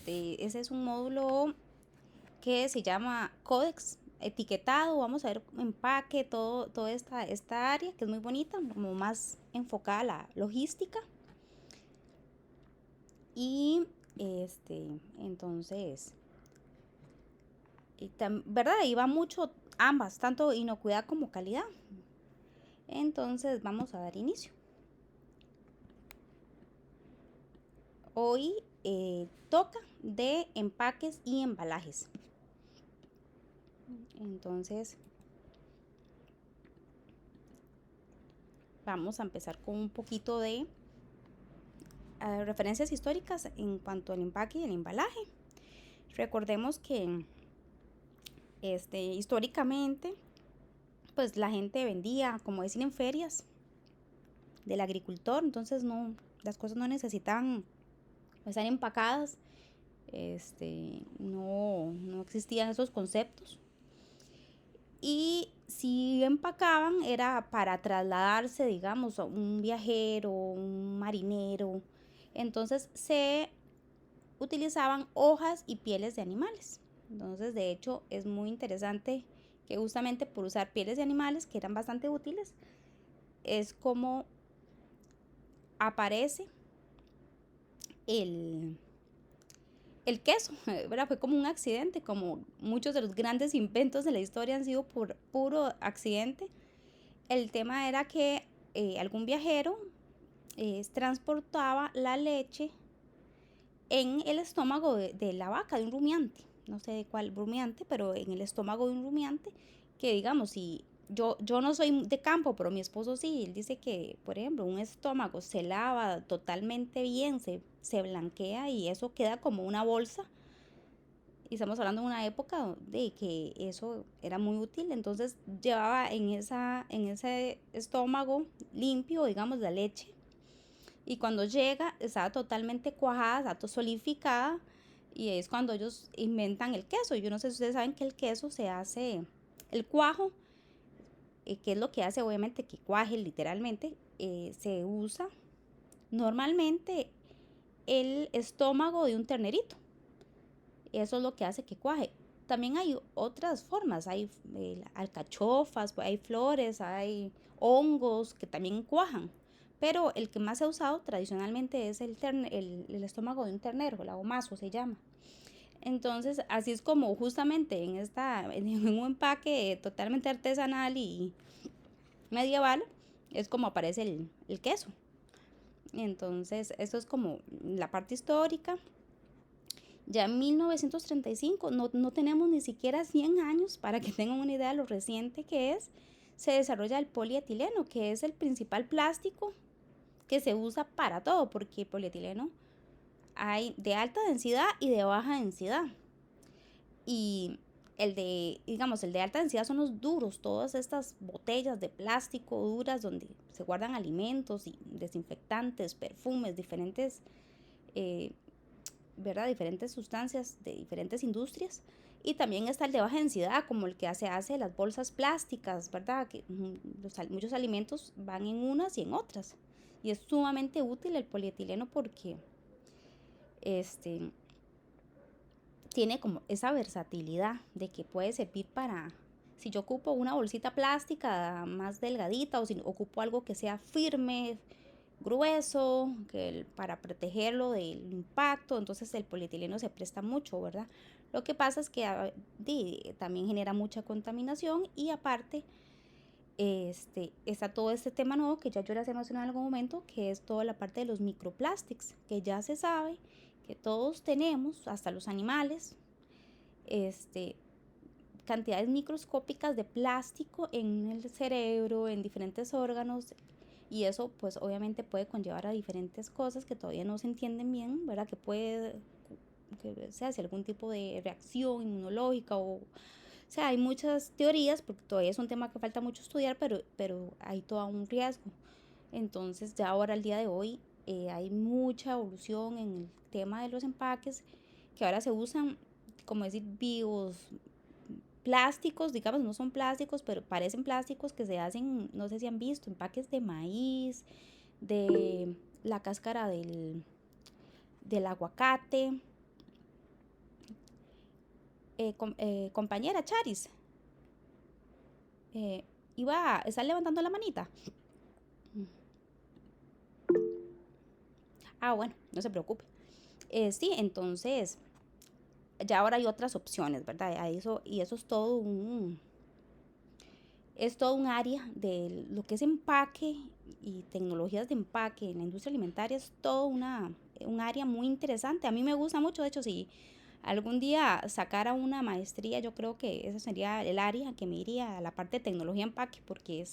ese es un módulo que se llama Codex etiquetado. Vamos a ver empaque, toda esta área que es muy bonita, como más enfocada a la logística. Y entonces, ¿verdad? Ahí va mucho ambas, tanto inocuidad como calidad. Entonces vamos a dar inicio. Hoy toca de empaques y embalajes. Entonces vamos a empezar con un poquito de referencias históricas en cuanto al empaque y el embalaje. Recordemos que históricamente pues la gente vendía, como decir, en ferias del agricultor, entonces las cosas no necesitaban estar empacadas, no existían esos conceptos. Y si empacaban era para trasladarse, digamos, a un viajero, un marinero. Entonces se utilizaban hojas y pieles de animales. Entonces, de hecho, es muy interesante que justamente por usar pieles de animales, que eran bastante útiles, es como aparece el, el queso, ¿verdad? Fue como un accidente, como muchos de los grandes inventos de la historia han sido por puro accidente. El tema era que algún viajero transportaba la leche en el estómago de la vaca, de un rumiante, no sé de cuál rumiante, pero en el estómago de un rumiante, que digamos, si yo no soy de campo, pero mi esposo sí, él dice que, por ejemplo, un estómago se lava totalmente bien, se blanquea y eso queda como una bolsa. Y estamos hablando de una época de que eso era muy útil, entonces llevaba en ese estómago limpio, digamos, la leche, y cuando llega estaba totalmente cuajada, está solidificada, y es cuando ellos inventan el queso. Yo no sé si ustedes saben que el queso se hace, el cuajo, que es lo que hace obviamente que cuaje literalmente, se usa normalmente el estómago de un ternerito. Eso es lo que hace que cuaje. También hay otras formas, hay alcachofas, hay flores, hay hongos que también cuajan, pero el que más se ha usado tradicionalmente es el estómago de un ternero, el ahomazo se llama. Entonces, así es como justamente en un empaque totalmente artesanal y medieval, es como aparece el queso. Entonces, esto es como la parte histórica. Ya en 1935, no tenemos ni siquiera 100 años, para que tengan una idea de lo reciente que es, se desarrolla el polietileno, que es el principal plástico que se usa para todo, porque el polietileno hay de alta densidad y de baja densidad. Y el de alta densidad son los duros, todas estas botellas de plástico duras donde se guardan alimentos y desinfectantes, perfumes, diferentes ¿verdad? Diferentes sustancias de diferentes industrias. Y también está el de baja densidad, como el que hace las bolsas plásticas, ¿verdad? Que muchos alimentos van en unas y en otras. Y es sumamente útil el polietileno porque este, tiene como esa versatilidad de que puede servir para, si yo ocupo una bolsita plástica más delgadita, o si ocupo algo que sea firme, grueso, para protegerlo del impacto, entonces el polietileno se presta mucho, ¿verdad? Lo que pasa es que también genera mucha contaminación, y aparte está todo este tema nuevo que ya yo les he mencionado en algún momento, que es toda la parte de los microplastics, que ya se sabe que todos tenemos, hasta los animales, este, cantidades microscópicas de plástico en el cerebro, en diferentes órganos, y eso pues obviamente puede conllevar a diferentes cosas que todavía no se entienden bien, ¿verdad? Que se hace algún tipo de reacción inmunológica, o sea, hay muchas teorías porque todavía es un tema que falta mucho estudiar, pero hay todo un riesgo. Entonces ya ahora, al día de hoy, hay mucha evolución en el tema de los empaques, que ahora se usan, como decir, plásticos, digamos, no son plásticos, pero parecen plásticos, que se hacen, no sé si han visto, empaques de maíz, de la cáscara del aguacate, compañera Charis, eh, iba a estar levantando la manita. Ah, bueno, no se preocupe. Sí, entonces, ya ahora hay otras opciones, ¿verdad? Y eso es todo un área de lo que es empaque y tecnologías de empaque en la industria alimentaria. Es todo un área muy interesante. A mí me gusta mucho, de hecho, si algún día sacara una maestría, yo creo que ese sería el área que me iría a la parte de tecnología empaque, porque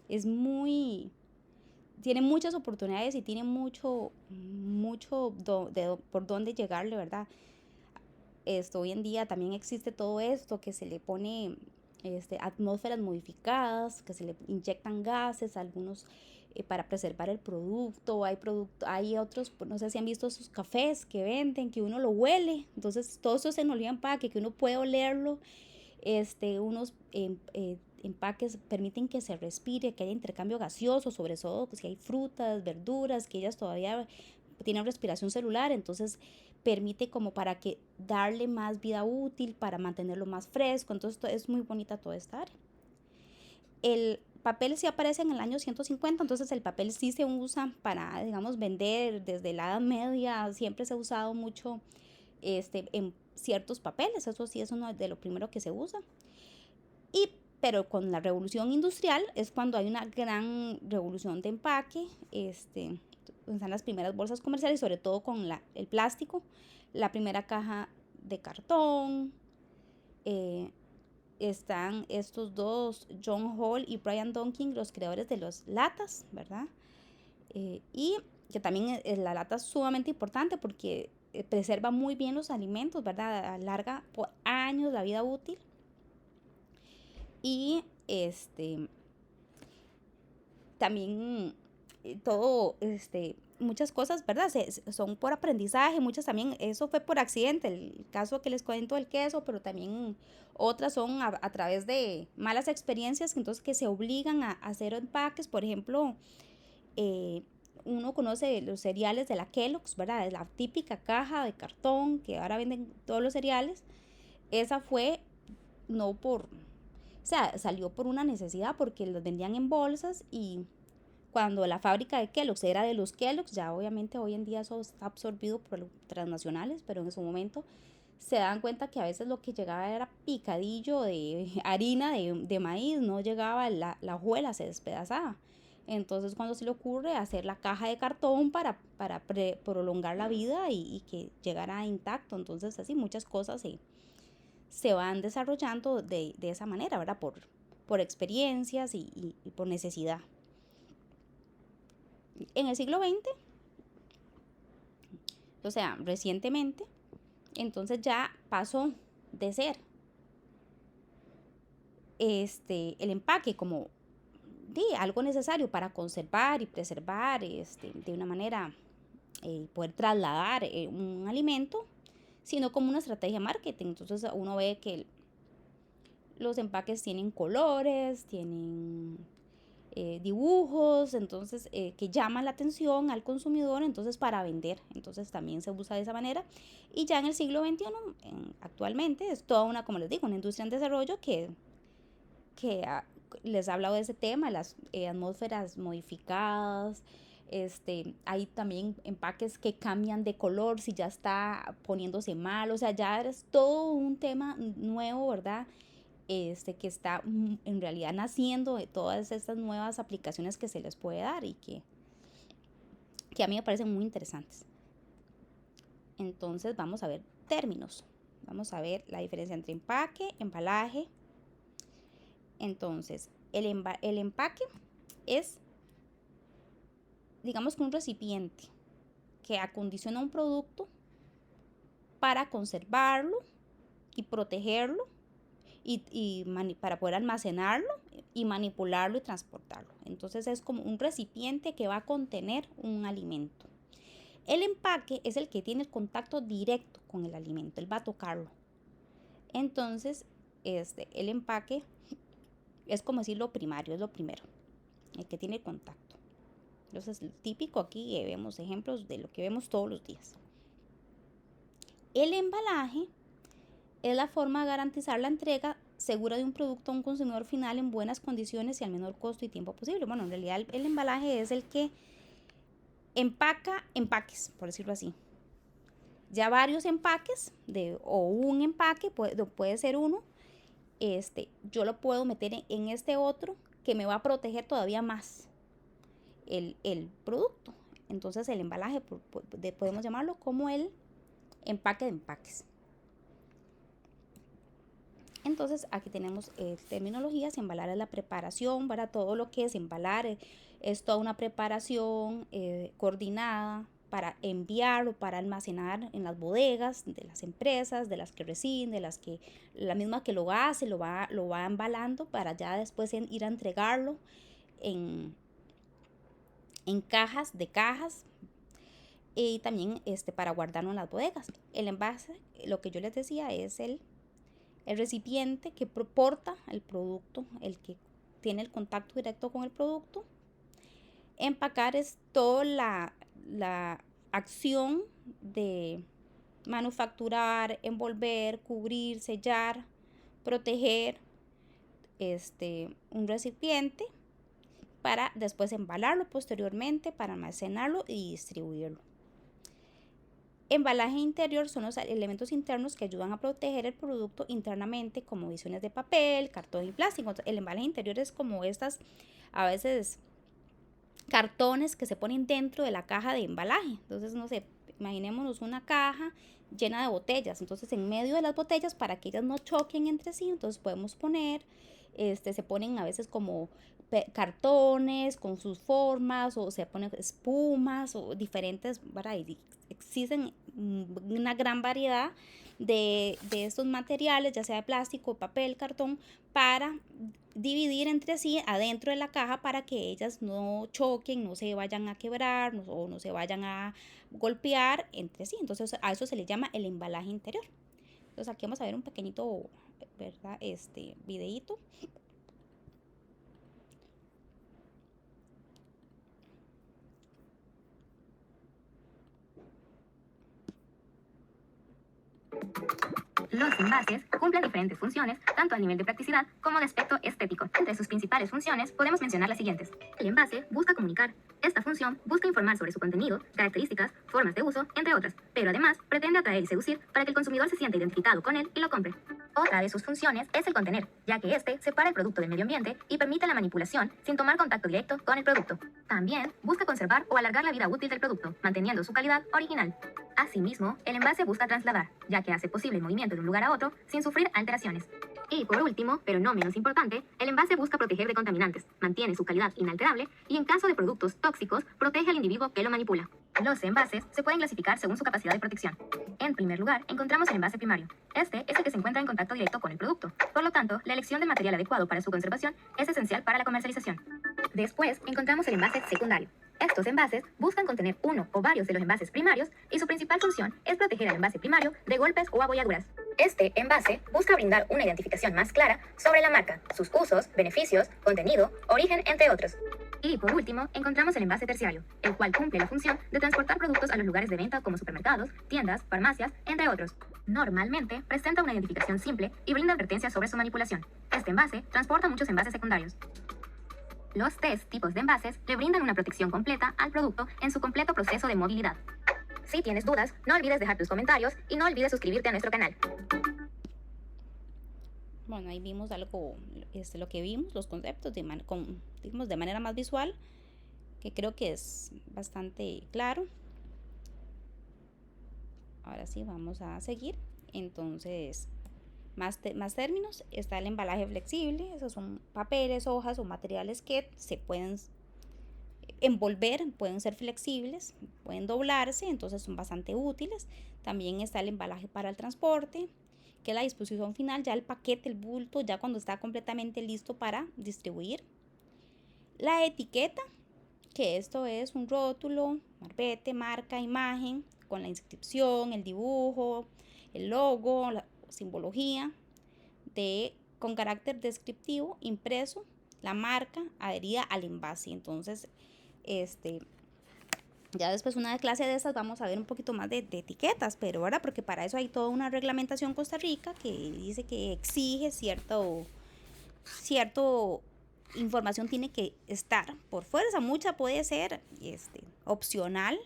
es muy, tiene muchas oportunidades y tiene por dónde llegarle, ¿verdad? Hoy en día también existe todo esto que se le pone atmósferas modificadas, que se le inyectan gases, algunos para preservar el producto. Hay otros, no sé si han visto esos cafés que venden, que uno lo huele. Entonces, todo eso es tecnología empaque, que uno puede olerlo. Unos empaques permiten que se respire, que haya intercambio gaseoso, sobre todo si hay frutas, verduras, que ellas todavía tienen respiración celular, entonces permite como para que darle más vida útil, para mantenerlo más fresco. Entonces es muy bonita toda esta área. El papel sí aparece en el año 150, entonces el papel sí se usa para, digamos, vender desde la Edad Media. Siempre se ha usado mucho en ciertos papeles, eso sí es uno de lo primero que se usa. Pero con la revolución industrial es cuando hay una gran revolución de empaque. Están las primeras bolsas comerciales, sobre todo con el plástico, la primera caja de cartón. eh, Están estos dos, John Hall y Brian Dunking, los creadores de las latas, ¿verdad? Y que también la lata es sumamente importante porque preserva muy bien los alimentos, ¿verdad? Alarga por años la vida útil. Y también muchas cosas, ¿verdad? Son por aprendizaje, muchas también, eso fue por accidente, el caso que les cuento del queso, pero también otras son a través de malas experiencias, entonces que se obligan a hacer empaques. Por ejemplo, eh, uno conoce los cereales de la Kellogg's, ¿verdad? Es la típica caja de cartón que ahora venden todos los cereales. Esa fue no por, o sea, salió por una necesidad porque los vendían en bolsas, y cuando la fábrica de Kellogg's era de los Kellogg's, ya obviamente hoy en día eso está absorbido por los transnacionales, pero en su momento se dan cuenta que a veces lo que llegaba era picadillo de harina de maíz, no llegaba, la hojuela se despedazaba. Entonces cuando se le ocurre hacer la caja de cartón para prolongar la vida y que llegara intacto, entonces así muchas cosas se van desarrollando de esa manera, ¿verdad? Por experiencias y por necesidad. En el siglo XX, o sea, recientemente, entonces ya pasó de ser el empaque como algo necesario para conservar y preservar de una manera, poder trasladar un alimento, sino como una estrategia de marketing. Entonces uno ve que los empaques tienen colores, tienen dibujos, entonces que llaman la atención al consumidor, entonces para vender, entonces también se usa de esa manera. Y ya en el siglo XXI, actualmente, es toda una, como les digo, una industria en desarrollo que les he hablado de ese tema, las atmósferas modificadas. Hay también empaques que cambian de color si ya está poniéndose mal, o sea, ya es todo un tema nuevo, ¿verdad? Que está en realidad naciendo de todas estas nuevas aplicaciones que se les puede dar y que a mí me parecen muy interesantes. Entonces vamos a ver términos. Vamos a ver la diferencia entre empaque, embalaje. Entonces, el empaque es, digamos, que un recipiente que acondiciona un producto para conservarlo y protegerlo para poder almacenarlo y manipularlo y transportarlo. Entonces es como un recipiente que va a contener un alimento. El empaque es el que tiene el contacto directo con el alimento, él va a tocarlo. Entonces, el empaque es como decir lo primario, es lo primero, el que tiene contacto. Entonces, el típico aquí vemos ejemplos de lo que vemos todos los días. El embalaje es la forma de garantizar la entrega segura de un producto a un consumidor final en buenas condiciones y al menor costo y tiempo posible. Bueno, en realidad el embalaje es el que empaca empaques, por decirlo así. Ya varios empaques o un empaque, puede ser uno, yo lo puedo meter en este otro que me va a proteger todavía más el producto. Entonces el embalaje podemos llamarlo como el empaque de empaques. Entonces aquí tenemos terminologías. Embalar es la preparación. Para todo lo que es embalar es toda una preparación coordinada para enviar o para almacenar en las bodegas de las empresas, de las que reciben, de las que la misma que lo hace, lo va embalando para ya después ir a entregarlo en cajas y también para guardarlo en las bodegas. El envase, lo que yo les decía, es el recipiente que porta el producto, el que tiene el contacto directo con el producto. Empacar es toda la acción de manufacturar, envolver, cubrir, sellar, proteger un recipiente para después embalarlo posteriormente, para almacenarlo y distribuirlo. Embalaje interior son los elementos internos que ayudan a proteger el producto internamente, como ediciones de papel, cartón y plástico. El embalaje interior es como estas, a veces, cartones que se ponen dentro de la caja de embalaje. Entonces, no sé, imaginémonos una caja llena de botellas. Entonces, en medio de las botellas, para que ellas no choquen entre sí, entonces podemos poner, se ponen a veces como cartones con sus formas, o se ponen espumas o diferentes, ¿verdad? Existen una gran variedad de estos materiales, ya sea de plástico, papel, cartón, para dividir entre sí adentro de la caja para que ellas no choquen, no se vayan a quebrar o no se vayan a golpear entre sí. Entonces a eso se le llama el embalaje interior. Entonces aquí vamos a ver un pequeñito, ¿verdad? Videíto. Los envases cumplen diferentes funciones, tanto a nivel de practicidad como de aspecto estético. Entre sus principales funciones podemos mencionar las siguientes. El envase busca comunicar. Esta función busca informar sobre su contenido, características, formas de uso, entre otras, pero además pretende atraer y seducir para que el consumidor se sienta identificado con él y lo compre. Otra de sus funciones es el contener, ya que este separa el producto del medio ambiente y permite la manipulación sin tomar contacto directo con el producto. También busca conservar o alargar la vida útil del producto, manteniendo su calidad original. Asimismo, el envase busca trasladar, ya que hace posible el movimiento de un lugar a otro sin sufrir alteraciones. Y por último, pero no menos importante, el envase busca proteger de contaminantes, mantiene su calidad inalterable y en caso de productos tóxicos, protege al individuo que lo manipula. Los envases se pueden clasificar según su capacidad de protección. En primer lugar, encontramos el envase primario. Este es el que se encuentra en contacto directo con el producto. Por lo tanto, la elección del material adecuado para su conservación es esencial para la comercialización. Después, encontramos el envase secundario. Estos envases buscan contener uno o varios de los envases primarios y su principal función es proteger al envase primario de golpes o abolladuras. Este envase busca brindar una identificación más clara sobre la marca, sus usos, beneficios, contenido, origen, entre otros. Y por último, encontramos el envase terciario, el cual cumple la función de transportar productos a los lugares de venta como supermercados, tiendas, farmacias, entre otros. Normalmente, presenta una identificación simple y brinda advertencias sobre su manipulación. Este envase transporta muchos envases secundarios. Los tres tipos de envases le brindan una protección completa al producto en su completo proceso de movilidad. Si tienes dudas, no olvides dejar tus comentarios y no olvides suscribirte a nuestro canal. Bueno, ahí vimos algo, lo que vimos, los conceptos digamos, de manera más visual, que creo que es bastante claro. Ahora sí, vamos a seguir. Entonces, más términos. Está el embalaje flexible. Esos son papeles, hojas o materiales que se pueden envolver, pueden ser flexibles, pueden doblarse, entonces son bastante útiles. También está el embalaje para el transporte, que es la disposición final, ya el paquete, el bulto, ya cuando está completamente listo para distribuir. La etiqueta, que esto es un rótulo, marbete, marca, imagen, con la inscripción, el dibujo, el logo, la simbología, con carácter descriptivo, impreso, la marca adherida al envase. Entonces, Ya después una clase de estas vamos a ver un poquito más de etiquetas, pero ahora porque para eso hay toda una reglamentación en Costa Rica que dice que exige cierto información tiene que estar por fuerza. Mucha puede ser opcional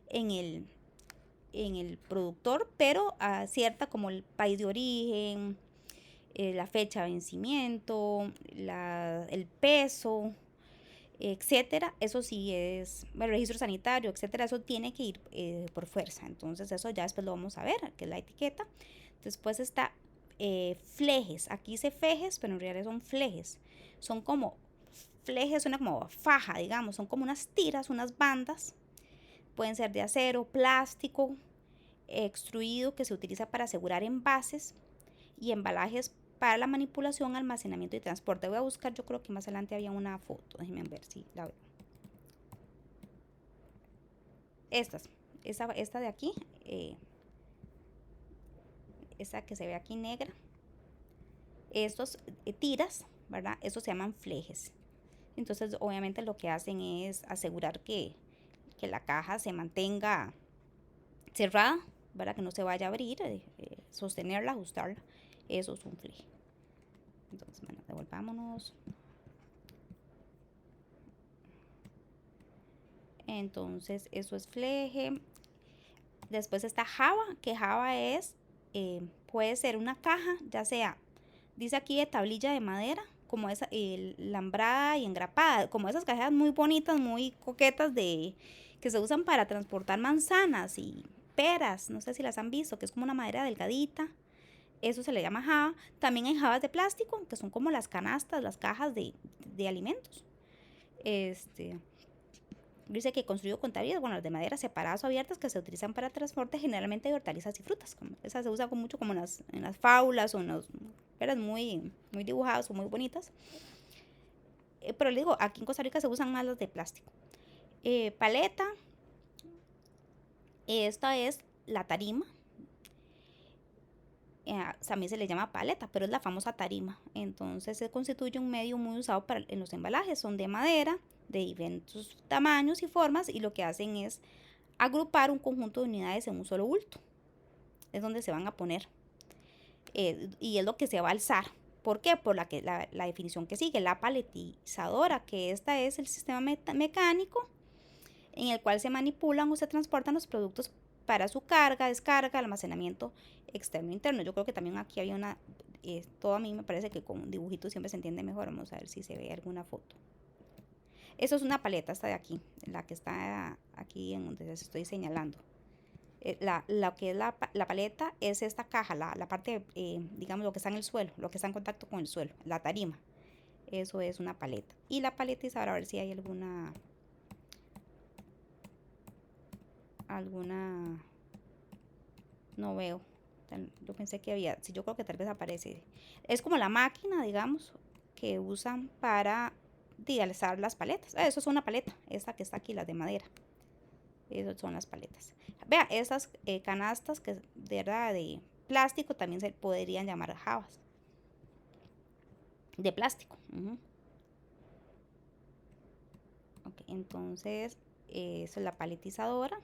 en el productor, pero cierta como el país de origen, la fecha de vencimiento, el peso, etcétera, eso sí es el registro sanitario, etcétera, eso tiene que ir por fuerza. Entonces eso ya después lo vamos a ver, que es la etiqueta. Después está flejes, aquí dice fejes, pero en realidad son flejes, son como flejes, suena como faja, digamos, son como unas tiras, unas bandas, pueden ser de acero, plástico, extruido, que se utiliza para asegurar envases y embalajes para la manipulación, almacenamiento y transporte. Voy a buscar, yo creo que más adelante había una foto, déjenme ver si la veo. Esta de aquí, esta que se ve aquí negra, estos tiras, ¿verdad? Estos se llaman flejes. Entonces, obviamente lo que hacen es asegurar que la caja se mantenga cerrada, ¿verdad? Que no se vaya a abrir, sostenerla, ajustarla. Eso es un fleje. Entonces, bueno, devolvámonos. Entonces, eso es fleje. Después está java, que java es, puede ser una caja, ya sea, dice aquí de tablilla de madera, como esa lambrada y engrapada, como esas cajas muy bonitas, muy coquetas que se usan para transportar manzanas y peras, no sé si las han visto, que es como una madera delgadita. Eso se le llama java. También hay jabas de plástico, que son como las canastas, las cajas de alimentos. Dice que construido con tablillas, bueno, las de madera separadas o abiertas que se utilizan para transporte generalmente de hortalizas y frutas. Esas se usan mucho como en las faulas o en las peras muy, muy dibujadas o muy bonitas. Pero le digo, aquí en Costa Rica se usan más las de plástico. Paleta. Esta es la tarima. También se le llama paleta, pero es la famosa tarima. Entonces se constituye un medio muy usado en los embalajes. Son de madera, de diferentes tamaños y formas, y lo que hacen es agrupar un conjunto de unidades en un solo bulto. Es donde se van a poner. Y es lo que se va a alzar. ¿Por qué? Por la definición que sigue, la paletizadora, que esta es el sistema mecánico en el cual se manipulan o se transportan los productos para su carga, descarga, almacenamiento externo e interno. Yo creo que también aquí había todo a mí me parece que con dibujitos siempre se entiende mejor. Vamos a ver si se ve alguna foto. Eso es una paleta, esta de aquí, la que está aquí en donde les estoy señalando. Lo que es la paleta es esta caja, la parte, digamos, lo que está en el suelo, lo que está en contacto con el suelo, la tarima. Eso es una paleta. Y la paletizadora, a ver si hay alguna no veo. Yo pensé que había, sí, yo creo que tal vez aparece. Es como la máquina, digamos, que usan para alzar las paletas. Eso es una paleta, esta que está aquí, las de madera. Esas son las paletas. Vea, esas canastas que de plástico también se podrían llamar jabas. De plástico. Okay, entonces, eso es la paletizadora,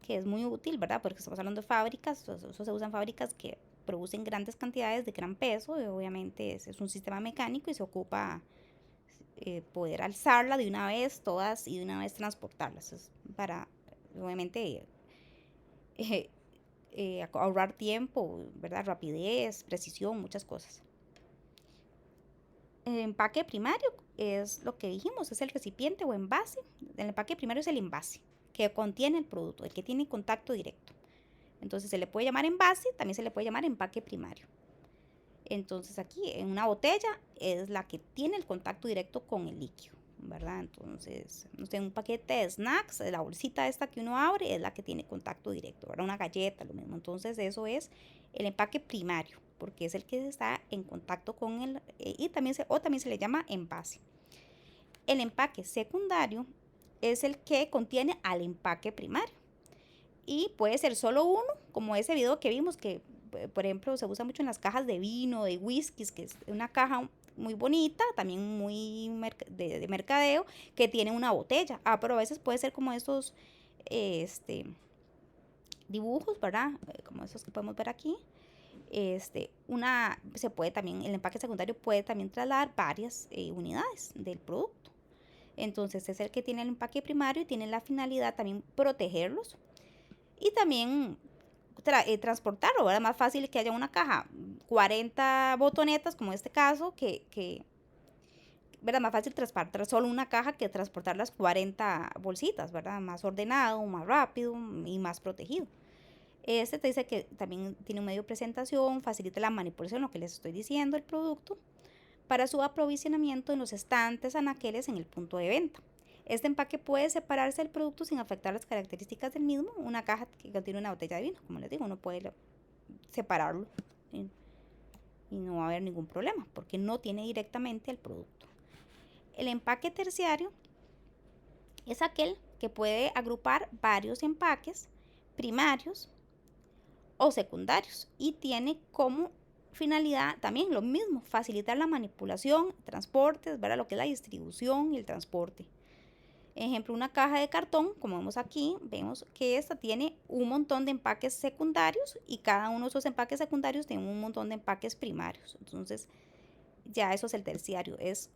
que es muy útil, ¿verdad? Porque estamos hablando de fábricas, eso se usa en fábricas que producen grandes cantidades de gran peso, y obviamente es un sistema mecánico y se ocupa poder alzarla de una vez, todas, y de una vez transportarlas. Es para, obviamente, ahorrar tiempo, ¿verdad? Rapidez, precisión, muchas cosas. El empaque primario es lo que dijimos, es el recipiente o envase. El empaque primario es el envase que contiene el producto, el que tiene contacto directo. Entonces se le puede llamar envase, también se le puede llamar empaque primario. Entonces aquí en una botella es la que tiene el contacto directo con el líquido, ¿verdad? Entonces, no sé, un paquete de snacks, la bolsita esta que uno abre es la que tiene contacto directo, ¿verdad? Una galleta, lo mismo. Entonces eso es el empaque primario, porque es el que está en contacto con el, y también se le llama envase. El empaque secundario es el que contiene al empaque primario. Y puede ser solo uno, como ese video que vimos que, por ejemplo, se usa mucho en las cajas de vino, de whiskies, que es una caja, muy bonita, también muy de mercadeo, que tiene una botella. Pero a veces puede ser como esos dibujos, ¿verdad? Como esos que podemos ver aquí. Se puede también, el empaque secundario puede también trasladar varias unidades del producto. Entonces es el que tiene el empaque primario y tiene la finalidad también protegerlos y también transportarlo, ¿verdad? Más fácil que haya una caja, 40 botonetas, como en este caso, ¿verdad? Más fácil transportar solo una caja que transportar las 40 bolsitas, ¿verdad? Más ordenado, más rápido y más protegido. Este te dice que también tiene un medio de presentación, facilita la manipulación, lo que les estoy diciendo, el producto, para su aprovisionamiento en los estantes, anaqueles en el punto de venta. Este empaque puede separarse del producto sin afectar las características del mismo. Una caja que contiene una botella de vino, como les digo, uno puede separarlo y no va a haber ningún problema porque no tiene directamente el producto. El empaque terciario es aquel que puede agrupar varios empaques primarios o secundarios y tiene como finalidad también lo mismo, facilitar la manipulación, transportes, ¿verdad? Lo que es la distribución y el transporte. Ejemplo, una caja de cartón, como vemos aquí, vemos que esta tiene un montón de empaques secundarios y cada uno de esos empaques secundarios tiene un montón de empaques primarios. Entonces, ya eso es el terciario, es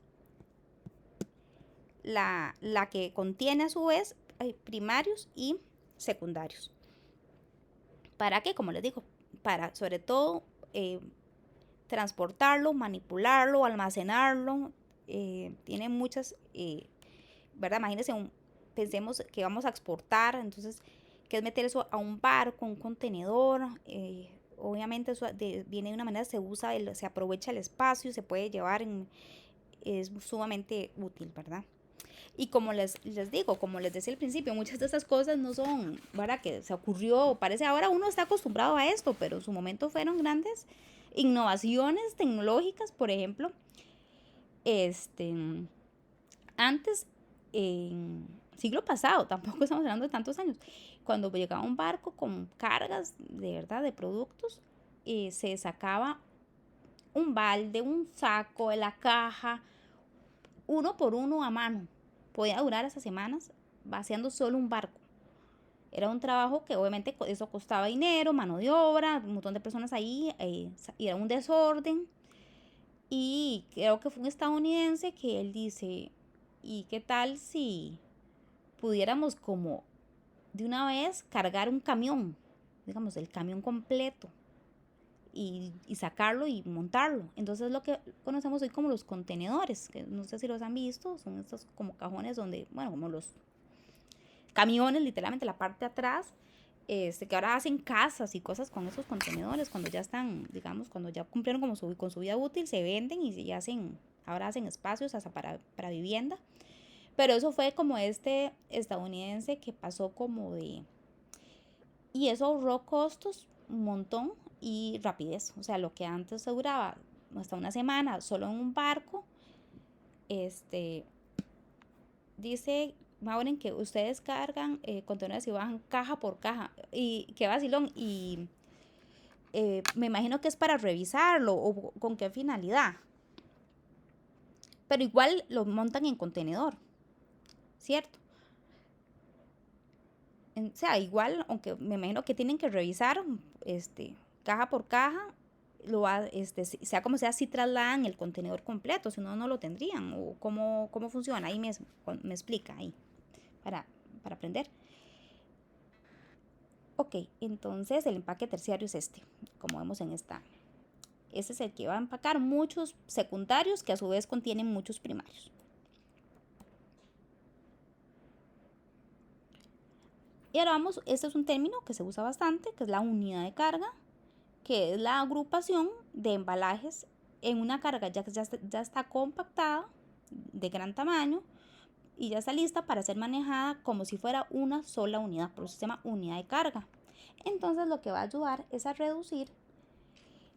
la que contiene a su vez primarios y secundarios. ¿Para qué? Como les digo, para sobre todo transportarlo, manipularlo, almacenarlo. Tiene muchas, ¿verdad? Imagínense, pensemos que vamos a exportar, entonces, ¿qué es meter eso a un barco, un contenedor? Obviamente eso viene de una manera, se usa, se aprovecha el espacio, se puede llevar, es sumamente útil, ¿verdad? Y como les digo, como les decía al principio, muchas de estas cosas no son, ¿verdad? Que se ocurrió, parece ahora uno está acostumbrado a esto, pero en su momento fueron grandes innovaciones tecnológicas. Por ejemplo, antes, en siglo pasado, tampoco estamos hablando de tantos años, cuando llegaba un barco con cargas de verdad de productos, se sacaba un balde, un saco de la caja, uno por uno a mano. Podía durar esas semanas vaciando solo un barco. Era un trabajo que obviamente eso costaba dinero, mano de obra, un montón de personas ahí, y era un desorden. Y creo que fue un estadounidense que él dice, ¿y qué tal si pudiéramos como de una vez cargar un camión, digamos el camión completo, y sacarlo y montarlo? Entonces lo que conocemos hoy como los contenedores, que no sé si los han visto, son estos como cajones donde, bueno, como los camiones, literalmente la parte de atrás, que ahora hacen casas y cosas con esos contenedores cuando ya están, digamos, cuando ya cumplieron como con su vida útil, se venden y ahora hacen espacios hasta para vivienda. Pero eso fue como este estadounidense que pasó como de... Y eso ahorró costos un montón y rapidez. O sea, lo que antes se duraba hasta una semana solo en un barco, dice Maureen que ustedes cargan contenedores y bajan caja por caja. Y qué vacilón. Y me imagino que es para revisarlo o con qué finalidad. Pero igual lo montan en contenedor, ¿cierto? O sea, igual, aunque me imagino que tienen que revisar caja por caja, sea como sea, si trasladan el contenedor completo, si no, no lo tendrían. O cómo funciona, ahí me explica ahí, para aprender. Ok, entonces el empaque terciario es como vemos en esta. Este es el que va a empacar muchos secundarios que a su vez contienen muchos primarios. Y ahora vamos, este es un término que se usa bastante, que es la unidad de carga, que es la agrupación de embalajes en una carga ya está compactada, de gran tamaño, y ya está lista para ser manejada como si fuera una sola unidad, por eso se llama unidad de carga. Entonces lo que va a ayudar es a reducir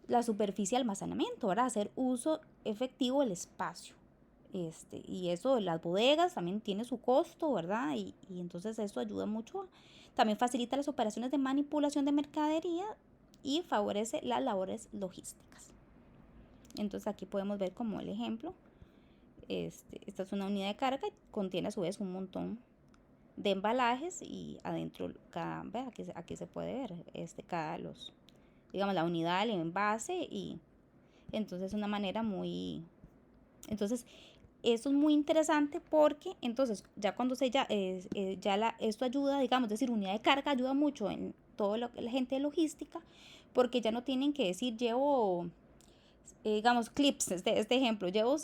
la superficie de almacenamiento, ¿verdad? Hacer uso efectivo del espacio. Y eso de las bodegas también tiene su costo, ¿verdad? Y entonces eso ayuda mucho. También facilita las operaciones de manipulación de mercadería y favorece las labores logísticas. Entonces aquí podemos ver como el ejemplo. Esta es una unidad de carga, contiene a su vez un montón de embalajes y adentro aquí se puede ver digamos la unidad, el envase, y entonces es una manera muy, entonces esto es muy interesante porque entonces ya cuando esto ayuda, digamos, decir unidad de carga ayuda mucho en todo la gente de logística, porque ya no tienen que decir llevo digamos clips, este ejemplo, llevo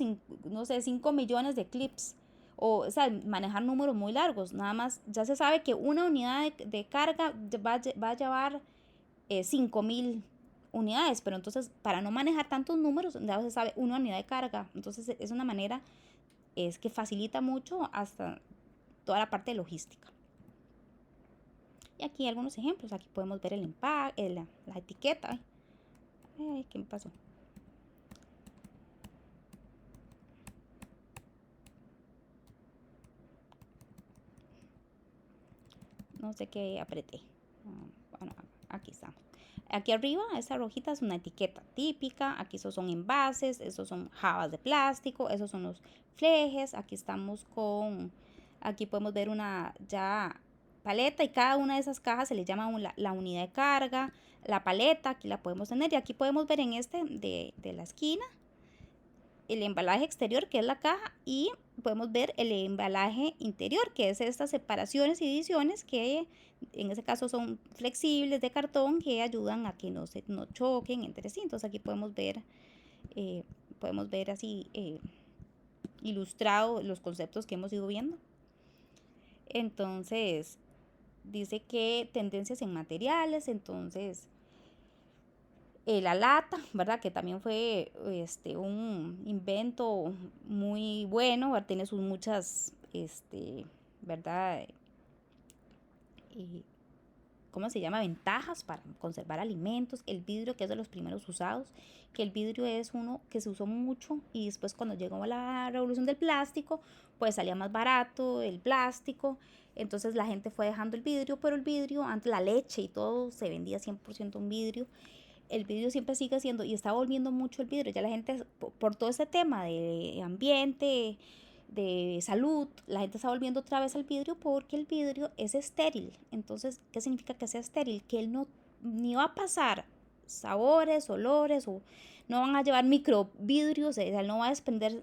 no sé, 5 millones de clips, o sea, manejar números muy largos. Nada más ya se sabe que una unidad de carga va a llevar 5.000 unidades, pero entonces para no manejar tantos números ya se sabe una unidad de carga. Entonces es una manera que facilita mucho hasta toda la parte de logística. Y aquí hay algunos ejemplos. Aquí podemos ver el empaque, la etiqueta. Ay, ¿qué me pasó? No sé qué apreté. Bueno, aquí está. Aquí arriba, esta rojita es una etiqueta típica. Aquí esos son envases, esos son jabas de plástico, esos son los flejes. Aquí podemos ver una ya paleta, y cada una de esas cajas se le llama la unidad de carga. La paleta, aquí la podemos tener, y aquí podemos ver en de la esquina el embalaje exterior, que es la caja, y podemos ver el embalaje interior, que es estas separaciones y ediciones que en ese caso son flexibles de cartón, que ayudan a que no choquen entre sí. Entonces aquí podemos ver así ilustrado los conceptos que hemos ido viendo. Entonces dice que tendencias en materiales. Entonces la lata, ¿verdad? Que también fue un invento muy bueno, ¿verdad? Tiene sus muchas, ¿verdad? ¿Cómo se llama? Ventajas para conservar alimentos. El vidrio, que es de los primeros usados, que el vidrio es uno que se usó mucho, y después cuando llegó la revolución del plástico, pues salía más barato el plástico. Entonces la gente fue dejando el vidrio, pero el vidrio, antes la leche y todo, se vendía 100% en vidrio. El vidrio siempre sigue siendo, y está volviendo mucho el vidrio. Ya la gente, por todo ese tema de ambiente, de salud, la gente está volviendo otra vez al vidrio, porque el vidrio es estéril. Entonces, ¿qué significa que sea estéril? Que él no ni va a pasar sabores, olores, o no van a llevar microvidrios, o sea, no va a desprender,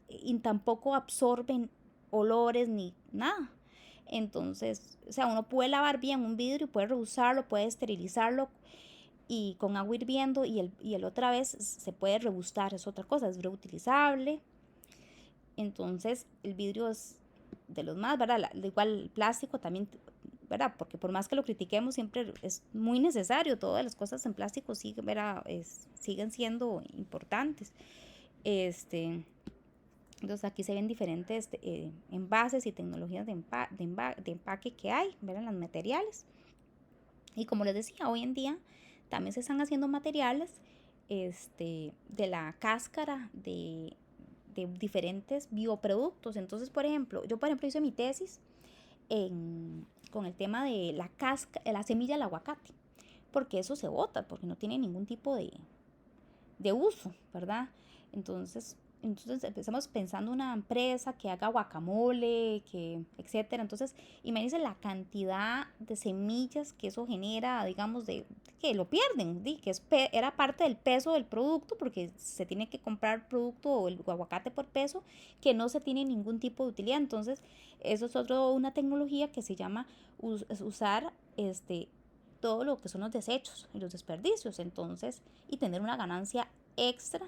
y tampoco absorben olores ni nada. Entonces, o sea, uno puede lavar bien un vidrio, puede reusarlo, puede esterilizarlo y con agua hirviendo, y el otra vez se puede rebustar, es otra cosa, es reutilizable. Entonces el vidrio es de los más, ¿verdad? Igual el plástico también, ¿verdad? Porque por más que lo critiquemos, siempre es muy necesario. Todas las cosas en plástico siguen, ¿verdad? Siguen siendo importantes. Entonces aquí se ven diferentes envases y tecnologías de empaque que hay, ¿verdad? En los materiales. Y como les decía, hoy en día también se están haciendo materiales de la cáscara de diferentes bioproductos. Entonces, por ejemplo, yo hice mi tesis con el tema de la semilla del aguacate, porque eso se bota, porque no tiene ningún tipo de uso, ¿verdad? Entonces empezamos pensando una empresa que haga guacamole, etcétera. Entonces, imagínense la cantidad de semillas que eso genera, digamos, que lo pierden, era parte del peso del producto, porque se tiene que comprar producto o el aguacate por peso, que no se tiene ningún tipo de utilidad. Entonces, eso es una tecnología que se llama usar todo lo que son los desechos y los desperdicios, entonces, y tener una ganancia extra.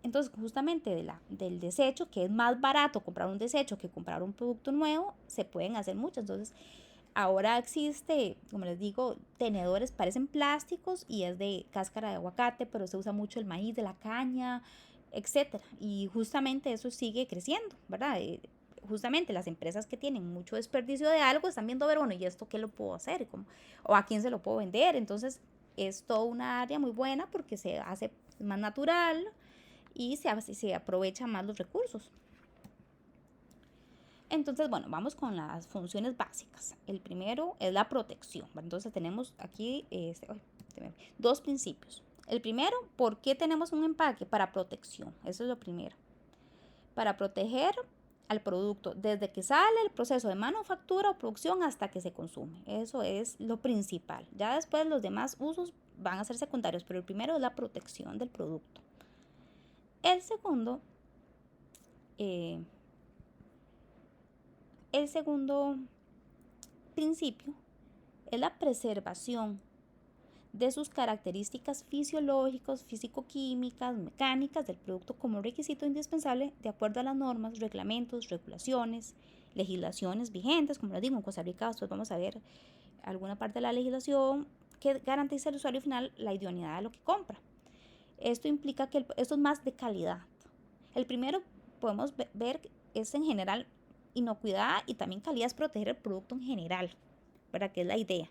Entonces, justamente del desecho, que es más barato comprar un desecho que comprar un producto nuevo, se pueden hacer muchas. Entonces, ahora existe, como les digo, tenedores, parecen plásticos y es de cáscara de aguacate, pero se usa mucho el maíz de la caña, etcétera. Y justamente eso sigue creciendo, ¿verdad? Justamente las empresas que tienen mucho desperdicio de algo están viendo, ver, bueno, ¿y esto qué lo puedo hacer? ¿O a quién se lo puedo vender? Entonces, es toda una área muy buena porque se hace más natural y se aprovecha más los recursos. Entonces, bueno, vamos con las funciones básicas. El primero es la protección. Entonces tenemos aquí dos principios. El primero, ¿por qué tenemos un empaque? Para protección, eso es lo primero. Para proteger al producto desde que sale el proceso de manufactura o producción hasta que se consume. Eso es lo principal. Ya después los demás usos van a ser secundarios, pero el primero es la protección del producto. El segundo, eh, el segundo principio es la preservación de sus características fisiológicas, físico-químicas, mecánicas del producto como requisito indispensable de acuerdo a las normas, reglamentos, regulaciones, legislaciones vigentes. Como les digo, en Costa Rica después vamos a ver alguna parte de la legislación que garantiza al usuario final la idoneidad de lo que compra. Esto implica que esto es más de calidad. El primero podemos ver es en general inocuidad y también calidad, es proteger el producto en general, ¿verdad? Que es la idea.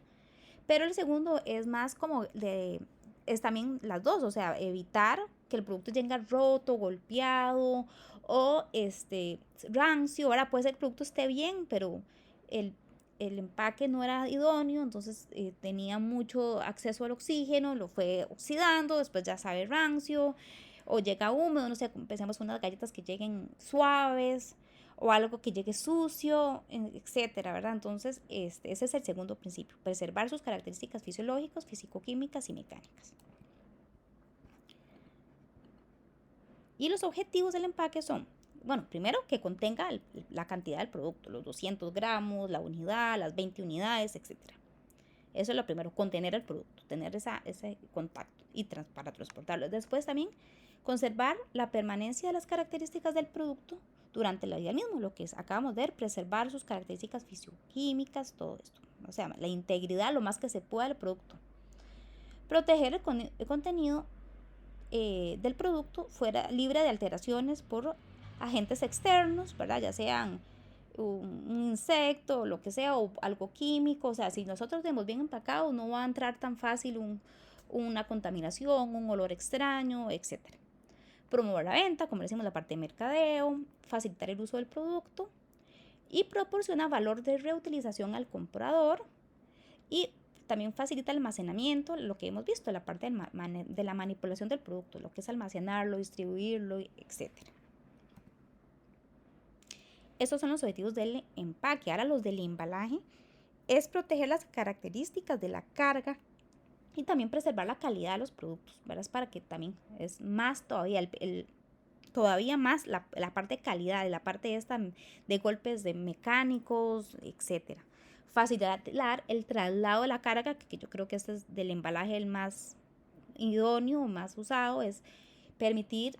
Pero el segundo es más como es también las dos, o sea, evitar que el producto llegue roto, golpeado o rancio. Ahora puede ser que el producto esté bien, pero el, el empaque no era idóneo, entonces tenía mucho acceso al oxígeno, lo fue oxidando, después ya sabe rancio o llega húmedo, no sé, pensemos en unas galletas que lleguen suaves o algo que llegue sucio, etcétera, ¿verdad? Entonces, ese es el segundo principio, preservar sus características fisiológicas, físico-químicas y mecánicas. Y los objetivos del empaque son, bueno, primero que contenga la cantidad del producto, los 200 gramos, la unidad, las 20 unidades, etcétera. Eso es lo primero, contener el producto, tener ese contacto y para transportarlo. Después también conservar la permanencia de las características del producto durante la vida mismo, lo que acabamos de ver, preservar sus características fisioquímicas, todo esto. O sea, la integridad lo más que se pueda del producto. Proteger el contenido del producto fuera libre de alteraciones por agentes externos, ¿verdad? Ya sean un insecto, lo que sea, o algo químico. O sea, si nosotros tenemos bien empacado, no va a entrar tan fácil una contaminación, un olor extraño, etcétera. Promover la venta, como decimos, la parte de mercadeo, facilitar el uso del producto y proporciona valor de reutilización al comprador y también facilita el almacenamiento, lo que hemos visto, la parte de la manipulación del producto, lo que es almacenarlo, distribuirlo, etcétera. Estos son los objetivos del empaque. Ahora los del embalaje es proteger las características de la carga y también preservar la calidad de los productos, ¿verdad? Es para que también es más todavía, todavía más la parte de calidad, la parte esta de golpes de mecánicos, etcétera. Facilitar el traslado de la carga, que yo creo que este es del embalaje el más idóneo, más usado, es permitir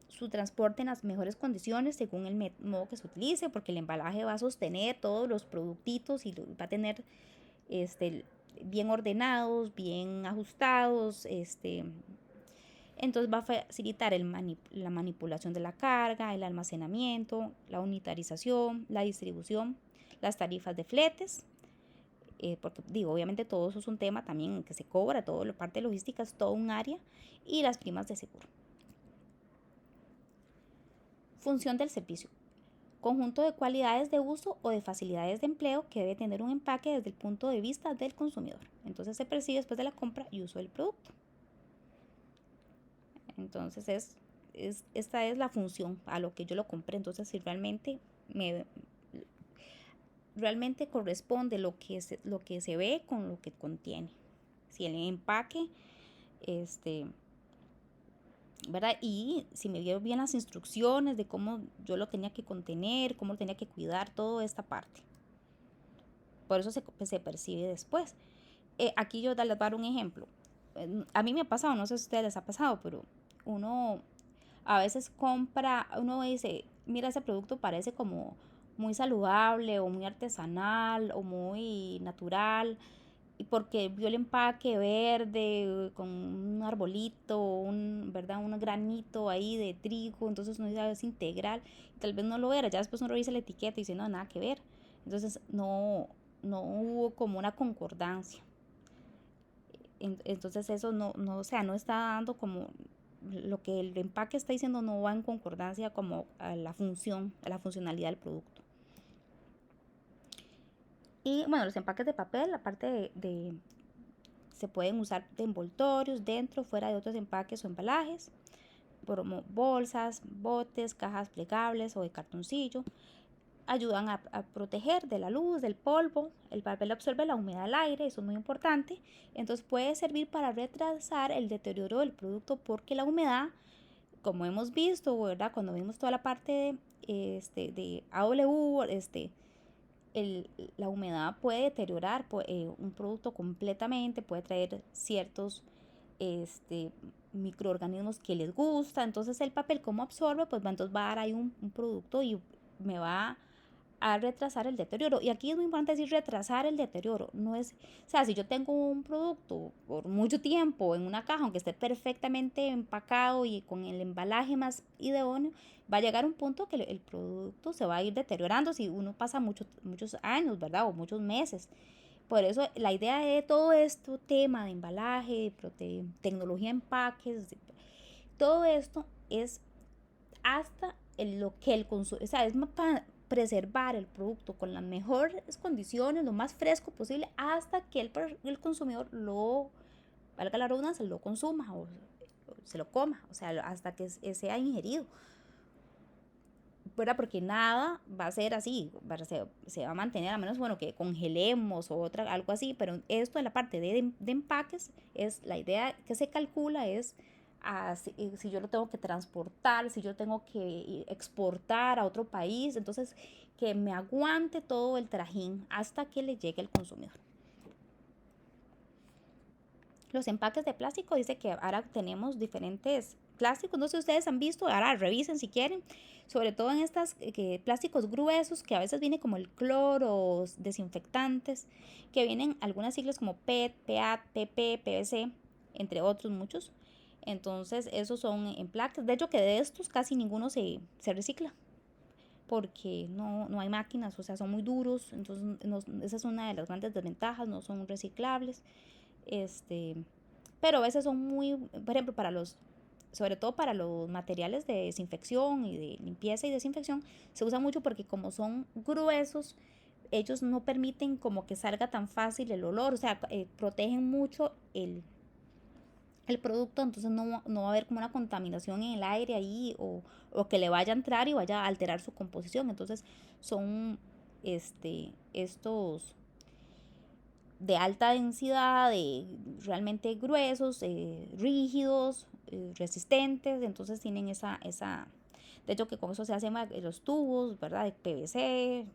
su transporte en las mejores condiciones según el modo que se utilice, porque el embalaje va a sostener todos los productitos y va a tener bien ordenados, bien ajustados, entonces va a facilitar la manipulación de la carga, el almacenamiento, la unitarización, la distribución, las tarifas de fletes, porque digo, obviamente todo eso es un tema también que se cobra, toda la parte logística es todo un área, y las primas de seguro. Función del servicio. Conjunto de cualidades de uso o de facilidades de empleo que debe tener un empaque desde el punto de vista del consumidor. Entonces se percibe después de la compra y uso del producto. Entonces esta es la función a lo que yo lo compré. Entonces si realmente corresponde lo que se ve con lo que contiene. Si el empaque, ¿verdad? Y si me dieron bien las instrucciones de cómo yo lo tenía que contener, cómo lo tenía que cuidar, toda esta parte. Por eso se percibe después. Aquí yo les voy a dar un ejemplo. A mí me ha pasado, no sé si a ustedes les ha pasado, pero uno a veces compra, uno dice, mira, ese producto parece como muy saludable o muy artesanal o muy natural, y porque vio el empaque verde con un arbolito, ¿verdad? Un granito ahí de trigo, entonces uno dice, es integral, y tal vez no lo era, ya después uno revisa la etiqueta y dice, no, nada que ver. Entonces no hubo como una concordancia. Entonces eso o sea, no está dando como lo que el empaque está diciendo, no va en concordancia como a la funcionalidad del producto. Y bueno, los empaques de papel, la parte de se pueden usar de envoltorios dentro, fuera de otros empaques o embalajes, como bolsas, botes, cajas plegables o de cartoncillo. Ayudan a proteger de la luz, del polvo. El papel absorbe la humedad del aire, eso es muy importante. Entonces puede servir para retrasar el deterioro del producto porque la humedad, como hemos visto, ¿verdad? Cuando vimos toda la parte de AW, la humedad puede deteriorar un producto completamente, puede traer ciertos microorganismos que les gusta. Entonces el papel, como absorbe, pues entonces va a dar ahí un producto y me va a retrasar el deterioro. Y aquí es muy importante decir retrasar el deterioro. No es, o sea, si yo tengo un producto por mucho tiempo en una caja, aunque esté perfectamente empacado y con el embalaje más idóneo, va a llegar un punto que el producto se va a ir deteriorando si uno pasa muchos años, ¿verdad? O muchos meses. Por eso la idea de todo esto, tema de embalaje, de tecnología de empaques, todo esto es hasta lo que el consumidor, o sea, es para preservar el producto con las mejores condiciones, lo más fresco posible, hasta que el consumidor valga la redundancia, lo consuma o se lo coma, o sea, hasta que sea ingerido. ¿Verdad? Porque nada va a ser así, se va a mantener, a menos, bueno, que congelemos o algo así, pero esto en la parte de empaques, es la idea que se calcula es si yo lo tengo que transportar, si yo tengo que exportar a otro país, entonces que me aguante todo el trajín hasta que le llegue al consumidor. Los empaques de plástico, dice que ahora tenemos diferentes plásticos, no sé si ustedes han visto, ahora revisen si quieren, sobre todo en estas plásticos gruesos que a veces viene como el cloro, desinfectantes, que vienen algunas siglas como PET, PEAT, PP, PVC, entre otros muchos. Entonces esos son empaques, de hecho que de estos casi ninguno se recicla porque no hay máquinas, o sea, son muy duros, entonces esa es una de las grandes desventajas, no son reciclables. Pero a veces son muy, por ejemplo, sobre todo para los materiales de desinfección y de limpieza y desinfección, se usa mucho porque como son gruesos, ellos no permiten como que salga tan fácil el olor, o sea, protegen mucho el producto, entonces no va a haber como una contaminación en el aire ahí o que le vaya a entrar y vaya a alterar su composición. Entonces son estos de alta densidad, realmente gruesos, rígidos, resistentes, entonces tienen de hecho que con eso se hacen los tubos, ¿verdad? De PVC,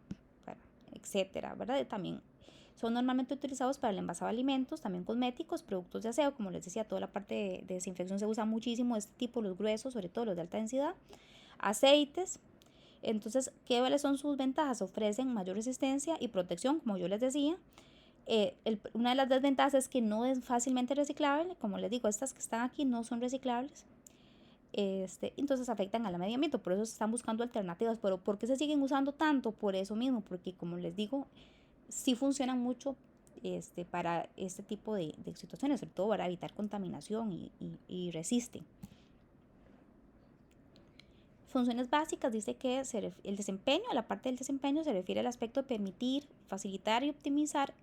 etcétera, ¿verdad? También son normalmente utilizados para el envasado de alimentos, también cosméticos, productos de aseo, como les decía, toda la parte de desinfección se usa muchísimo este tipo, los gruesos, sobre todo los de alta densidad, aceites. Entonces, ¿cuáles son sus ventajas? Ofrecen mayor resistencia y protección, como yo les decía. Una de las desventajas es que no es fácilmente reciclable, como les digo, estas que están aquí no son reciclables, entonces afectan al medio ambiente, por eso se están buscando alternativas. Pero ¿por qué se siguen usando tanto? Por eso mismo, porque como les digo, sí funcionan mucho para este tipo de situaciones, sobre todo para evitar contaminación y resisten. Funciones básicas, dice que el desempeño, la parte del desempeño se refiere al aspecto de permitir, facilitar y optimizar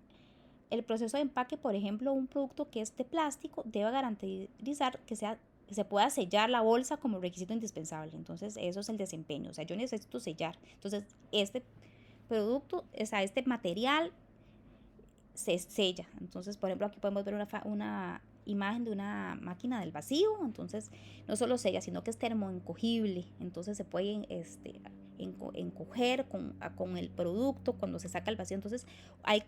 el proceso de empaque. Por ejemplo, un producto que es de plástico debe garantizar que se pueda sellar la bolsa como requisito indispensable. Entonces, eso es el desempeño. O sea, yo necesito sellar. Entonces, este producto, o sea, este material se sella. Entonces, por ejemplo, aquí podemos ver una imagen de una máquina del vacío. Entonces, no solo sella, sino que es termoencogible. Entonces, se puede encoger con el producto cuando se saca el vacío. Entonces, hay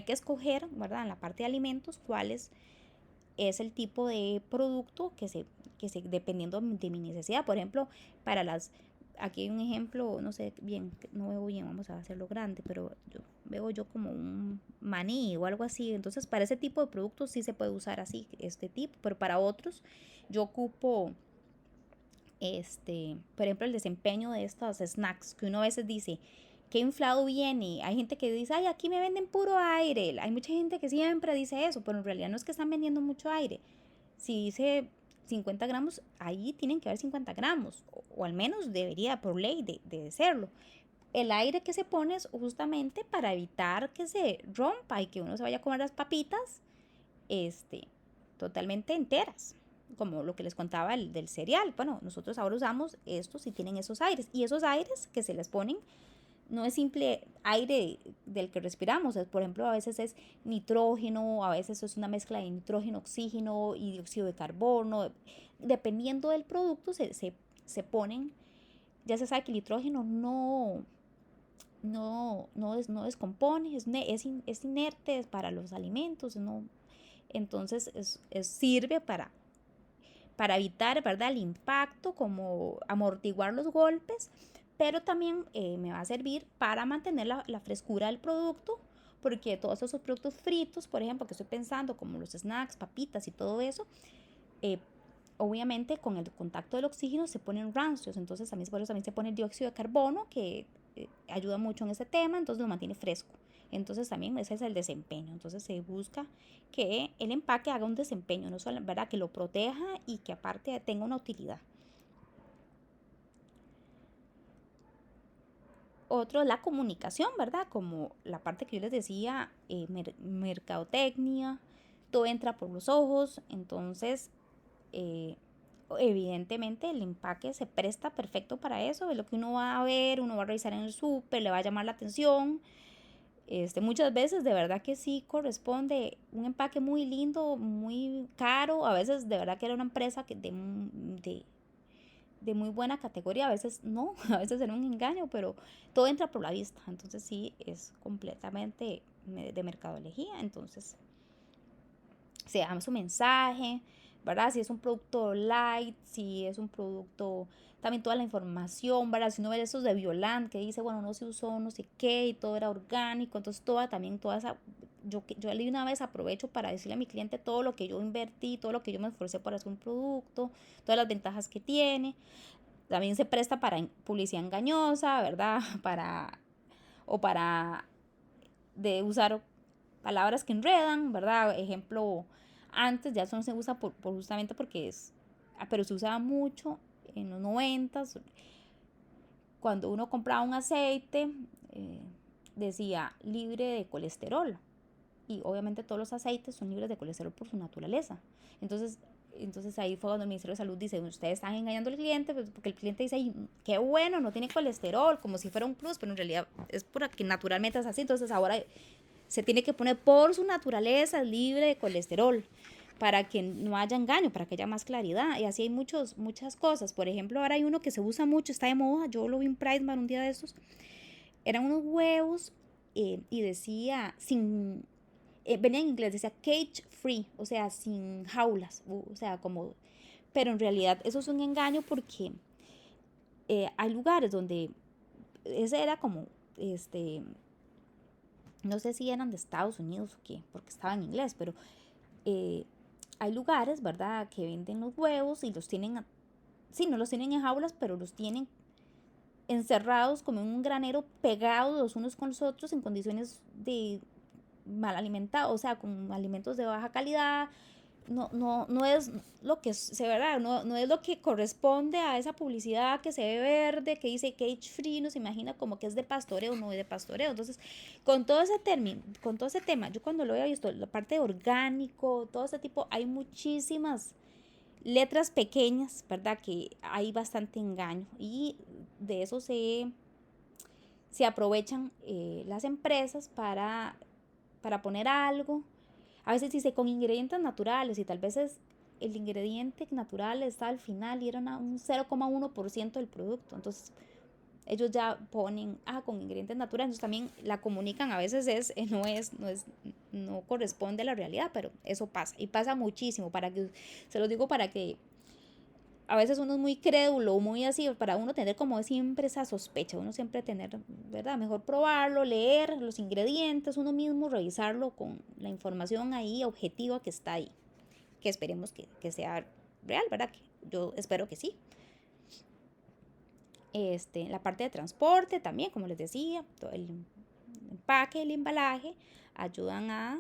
que escoger, ¿verdad? En la parte de alimentos, cuál es el tipo de producto que dependiendo de mi necesidad. Por ejemplo, aquí hay un ejemplo, no sé bien, no veo bien, vamos a hacerlo grande, pero veo yo como un maní o algo así. Entonces, para ese tipo de productos sí se puede usar así, este tipo, pero para otros yo ocupo por ejemplo, el desempeño de estos snacks, que uno a veces dice, qué inflado viene. Hay gente que dice, ay, aquí me venden puro aire. Hay mucha gente que siempre dice eso, pero en realidad no es que están vendiendo mucho aire. Si dice 50 gramos, ahí tienen que haber 50 gramos, o al menos debería por ley de serlo. El aire que se pone es justamente para evitar que se rompa y que uno se vaya a comer las papitas este, totalmente enteras, como lo que les contaba del cereal. Bueno, nosotros ahora usamos estos y tienen esos aires, y esos aires que se les ponen no es simple aire del que respiramos, por ejemplo, a veces es nitrógeno, a veces es una mezcla de nitrógeno, oxígeno y dióxido de carbono. Dependiendo del producto se ponen, ya se sabe que el nitrógeno no descompone, es inerte para los alimentos, no, entonces sirve para evitar, ¿verdad?, el impacto, como amortiguar los golpes, pero también me va a servir para mantener la frescura del producto, porque todos esos productos fritos, por ejemplo, que estoy pensando, como los snacks, papitas y todo eso, eh, obviamente con el contacto del oxígeno se ponen rancios, entonces por eso también se pone el dióxido de carbono, que ayuda mucho en ese tema, entonces lo mantiene fresco. Entonces también ese es el desempeño. Entonces se busca que el empaque haga un desempeño, no solo, ¿verdad?, que lo proteja y que aparte tenga una utilidad. Otro, la comunicación, ¿verdad? Como la parte que yo les decía, mercadotecnia, todo entra por los ojos, entonces evidentemente el empaque se presta perfecto para eso, es lo que uno va a ver, uno va a revisar en el súper, le va a llamar la atención. Muchas veces de verdad que sí corresponde un empaque muy lindo, muy caro, a veces de verdad que era una empresa de muy buena categoría, a veces no, a veces era un engaño, pero todo entra por la vista, entonces sí es completamente de mercadología, entonces se da su mensaje, ¿verdad? Si es un producto light, si es un producto, también toda la información, ¿verdad? Si uno ve esos de Violant que dice, bueno, no se usó no sé qué y todo era orgánico, entonces toda esa, yo leí una vez, aprovecho para decirle a mi cliente todo lo que yo invertí, todo lo que yo me esforcé para hacer un producto, todas las ventajas que tiene. También se presta para publicidad engañosa, ¿verdad? Para de usar palabras que enredan, ¿verdad? Ejemplo, antes ya eso no se usa justamente porque pero se usaba mucho en los 90s, cuando uno compraba un aceite, decía libre de colesterol. Y obviamente todos los aceites son libres de colesterol por su naturaleza. Entonces ahí fue cuando el Ministerio de Salud dice, ustedes están engañando al cliente, pues, porque el cliente dice, ay, qué bueno, no tiene colesterol, como si fuera un plus, pero en realidad es porque naturalmente es así. Entonces ahora se tiene que poner por su naturaleza libre de colesterol, para que no haya engaño, para que haya más claridad. Y así hay muchas cosas. Por ejemplo, ahora hay uno que se usa mucho, está de moda, yo lo vi en Pride un día de estos, eran unos huevos y decía, venía en inglés, decía cage free, o sea, sin jaulas, o sea, como, pero en realidad eso es un engaño porque hay lugares donde, ese era como, no sé si eran de Estados Unidos o qué, porque estaba en inglés, pero eh, hay lugares, ¿verdad?, que venden los huevos y los tienen, sí, no los tienen en jaulas, pero los tienen encerrados como en un granero, pegados los unos con los otros en condiciones de mal alimentados, o sea, con alimentos de baja calidad. No es lo que se verá, no es lo que corresponde a esa publicidad que se ve verde, que dice cage free, no se imagina como que es de pastoreo, no es de pastoreo. Entonces, con todo ese término, con todo ese tema, yo cuando lo he visto, la parte de orgánico, todo ese tipo, hay muchísimas letras pequeñas, ¿verdad? Que hay bastante engaño y de eso se aprovechan las empresas para poner algo. A veces dice con ingredientes naturales y tal vez el ingrediente natural está al final y era un 0,1% del producto. Entonces ellos ya ponen, con ingredientes naturales. Entonces también la comunican, a veces no corresponde a la realidad, pero eso pasa y pasa muchísimo. Se los digo para que a veces uno es muy crédulo, muy así, para uno tener como siempre esa sospecha, uno siempre tener, ¿verdad? Mejor probarlo, leer los ingredientes, uno mismo revisarlo con la información ahí objetiva que está ahí, que esperemos que sea real, ¿verdad? Que yo espero que sí. La parte de transporte también, como les decía, todo el empaque, el embalaje, ayudan a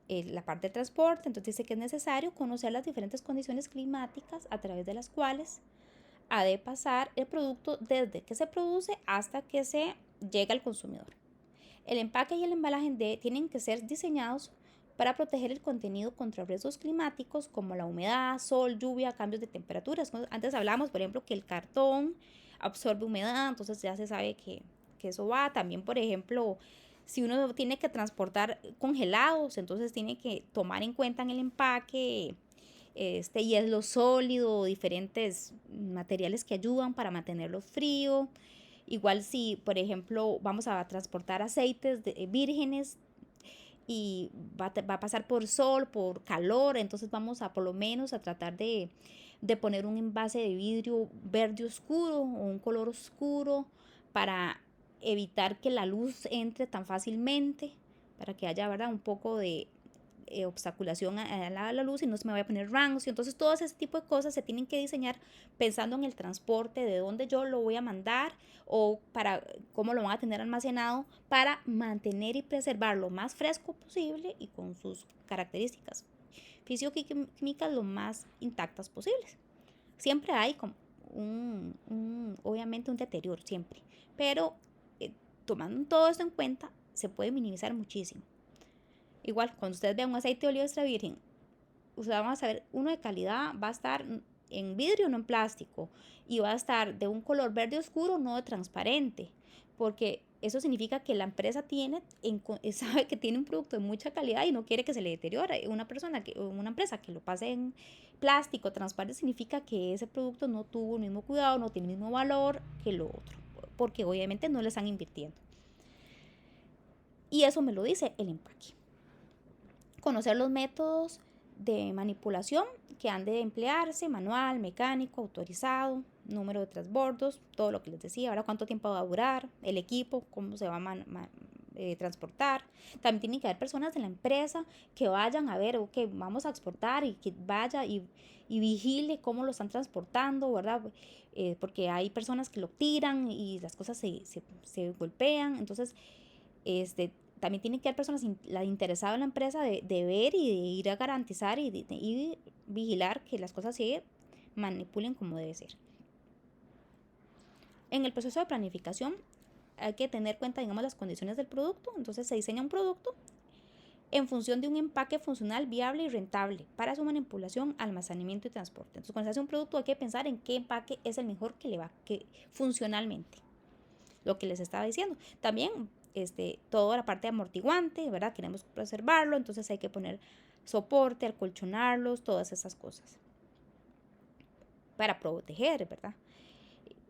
la parte de transporte. Entonces dice que es necesario conocer las diferentes condiciones climáticas a través de las cuales ha de pasar el producto desde que se produce hasta que se llega al consumidor. El empaque y el embalaje tienen que ser diseñados para proteger el contenido contra riesgos climáticos como la humedad, sol, lluvia, cambios de temperaturas. Antes hablábamos, por ejemplo, que el cartón absorbe humedad, entonces ya se sabe que eso va. También, por ejemplo, si uno tiene que transportar congelados, entonces tiene que tomar en cuenta en el empaque hielo sólido, diferentes materiales que ayudan para mantenerlo frío. Igual si, por ejemplo, vamos a transportar aceites vírgenes y va a pasar por sol, por calor, entonces vamos a por lo menos a tratar de poner un envase de vidrio verde oscuro o un color oscuro para evitar que la luz entre tan fácilmente, para que haya, ¿verdad?, un poco de obstaculación a la luz y no se me vaya a poner rancio. Entonces todo ese tipo de cosas se tienen que diseñar pensando en el transporte, de dónde yo lo voy a mandar o para cómo lo van a tener almacenado para mantener y preservar lo más fresco posible y con sus características físico-químicas lo más intactas posibles. Siempre hay como obviamente un deterioro, siempre, pero tomando todo esto en cuenta se puede minimizar muchísimo. Igual, cuando ustedes vean un aceite de oliva extra virgen, ustedes van a saber, uno de calidad va a estar en vidrio, no en plástico, y va a estar de un color verde oscuro, no de transparente, porque eso significa que la empresa sabe que tiene un producto de mucha calidad y no quiere que se le deteriore. Una empresa que lo pase en plástico transparente significa que ese producto no tuvo el mismo cuidado, no tiene el mismo valor que lo otro, porque obviamente no le están invirtiendo. Y eso me lo dice el empaque. Conocer los métodos de manipulación que han de emplearse, manual, mecánico, autorizado, número de transbordos, todo lo que les decía, ahora cuánto tiempo va a durar, el equipo, cómo se va a transportar. También tienen que haber personas de la empresa que vayan a ver, ok, vamos a exportar y que vaya y vigile cómo lo están transportando, ¿verdad? Porque hay personas que lo tiran y las cosas se golpean, entonces también tienen que haber personas interesadas en la empresa de ver y de ir a garantizar y vigilar que las cosas se manipulen como debe ser. En el proceso de planificación hay que tener cuenta, digamos, las condiciones del producto. Entonces se diseña un producto en función de un empaque funcional, viable y rentable para su manipulación, almacenamiento y transporte. Entonces, cuando se hace un producto hay que pensar en qué empaque es el mejor que funcionalmente. Lo que les estaba diciendo. También toda la parte amortiguante, ¿verdad? Queremos preservarlo, entonces hay que poner soporte, acolchonarlos, todas esas cosas para proteger, ¿verdad?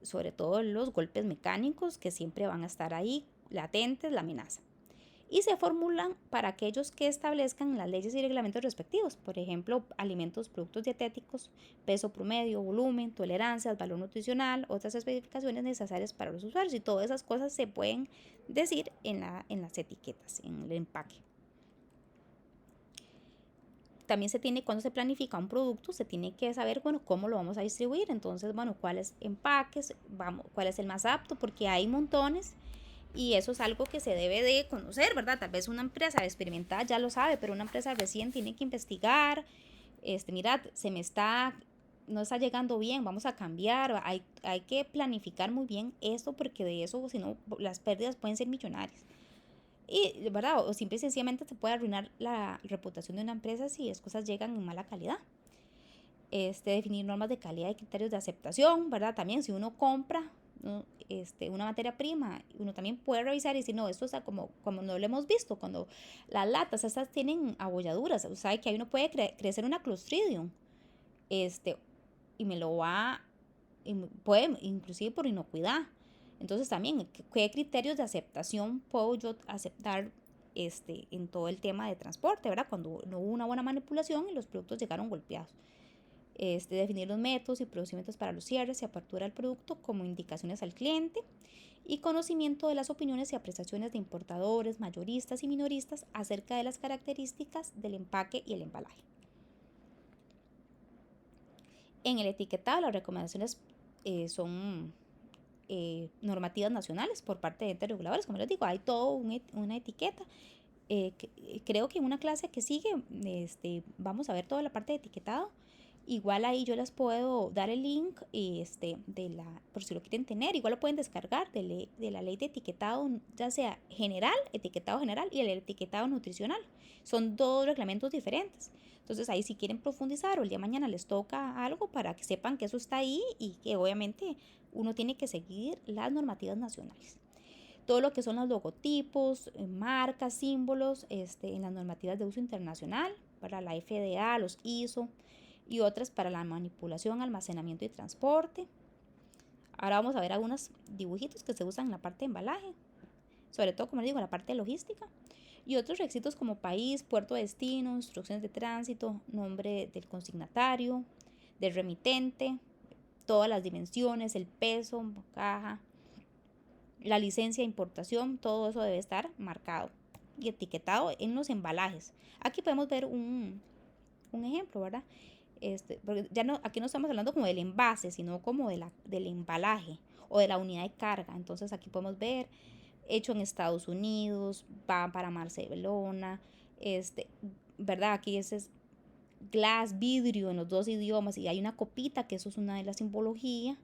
Sobre todo los golpes mecánicos que siempre van a estar ahí latentes, la amenaza. Y se formulan para aquellos que establezcan las leyes y reglamentos respectivos, por ejemplo, alimentos, productos dietéticos, peso promedio, volumen, tolerancias, valor nutricional, otras especificaciones necesarias para los usuarios, y todas esas cosas se pueden decir en las etiquetas, en el empaque. También cuando se planifica un producto, se tiene que saber, bueno, cómo lo vamos a distribuir, entonces, bueno, cuáles empaques, cuál es el más apto, porque hay montones. Y eso es algo que se debe de conocer, ¿verdad? Tal vez una empresa experimentada ya lo sabe, pero una empresa recién tiene que investigar. Mirad, no está llegando bien, vamos a cambiar. Hay que planificar muy bien esto porque de eso, si no, las pérdidas pueden ser millonarias. Y, ¿verdad? O simple y sencillamente se puede arruinar la reputación de una empresa si las cosas llegan en mala calidad. Definir normas de calidad y criterios de aceptación, ¿verdad? También si uno compra una materia prima, uno también puede revisar y decir, no, esto está como no lo hemos visto, cuando las latas estas tienen abolladuras, o sea, que ahí uno puede crecer una Clostridium, y me lo puede inclusive por inocuidad. Entonces también, ¿qué criterios de aceptación puedo yo aceptar en todo el tema de transporte, ¿verdad? Cuando no hubo una buena manipulación y los productos llegaron golpeados. Definir los métodos y procedimientos para los cierres y apertura del producto como indicaciones al cliente y conocimiento de las opiniones y apreciaciones de importadores, mayoristas y minoristas acerca de las características del empaque y el embalaje. En el etiquetado, las recomendaciones son normativas nacionales por parte de entes reguladores. Como les digo, hay toda una etiqueta. Creo que en una clase que sigue vamos a ver toda la parte de etiquetado. Igual ahí yo les puedo dar el link por si lo quieren tener. Igual lo pueden descargar de la ley de etiquetado, ya sea general, etiquetado general y el etiquetado nutricional. Son dos reglamentos diferentes. Entonces ahí si quieren profundizar o el día de mañana les toca algo para que sepan que eso está ahí y que obviamente uno tiene que seguir las normativas nacionales. Todo lo que son los logotipos, marcas, símbolos, en las normativas de uso internacional, para la FDA, los ISO y otras para la manipulación, almacenamiento y transporte. Ahora vamos a ver algunos dibujitos que se usan en la parte de embalaje, sobre todo, como les digo, en la parte de logística. Y otros requisitos como país, puerto de destino, instrucciones de tránsito, nombre del consignatario, del remitente, todas las dimensiones, el peso, caja, la licencia de importación, todo eso debe estar marcado y etiquetado en los embalajes. Aquí podemos ver un ejemplo, ¿verdad? Porque ya no, aquí no estamos hablando como del envase, sino como del embalaje o de la unidad de carga. Entonces aquí podemos ver, hecho en Estados Unidos, va para Barcelona, ¿verdad? Aquí es glass, vidrio en los dos idiomas y hay una copita, que eso es una de las simbologías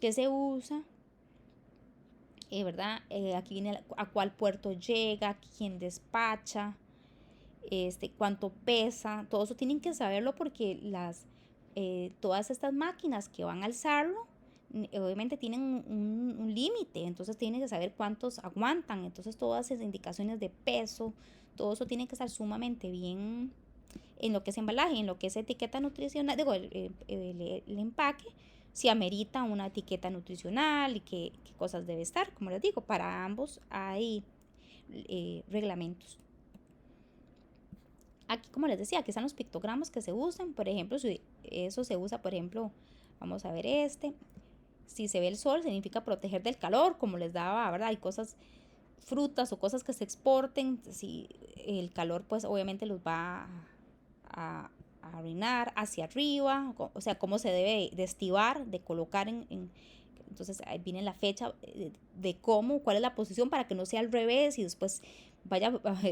que se usa. ¿Verdad? Aquí viene a cuál puerto llega, quién despacha, cuánto pesa, todo eso tienen que saberlo porque todas estas máquinas que van a alzarlo, obviamente tienen un límite, entonces tienen que saber cuántos aguantan, entonces todas esas indicaciones de peso, todo eso tiene que estar sumamente bien en lo que es embalaje, en lo que es etiqueta nutricional, digo, el empaque, si amerita una etiqueta nutricional y qué cosas debe estar, como les digo, para ambos hay reglamentos. Aquí, como les decía, aquí están los pictogramas que se usan, por ejemplo, si eso se usa, por ejemplo, vamos a ver si se ve el sol significa proteger del calor, como les daba, ¿verdad? Hay cosas, frutas o cosas que se exporten, si el calor pues obviamente los va a arruinar hacia arriba, o sea, cómo se debe de estivar, de colocar entonces ahí viene la fecha de cómo, cuál es la posición para que no sea al revés y después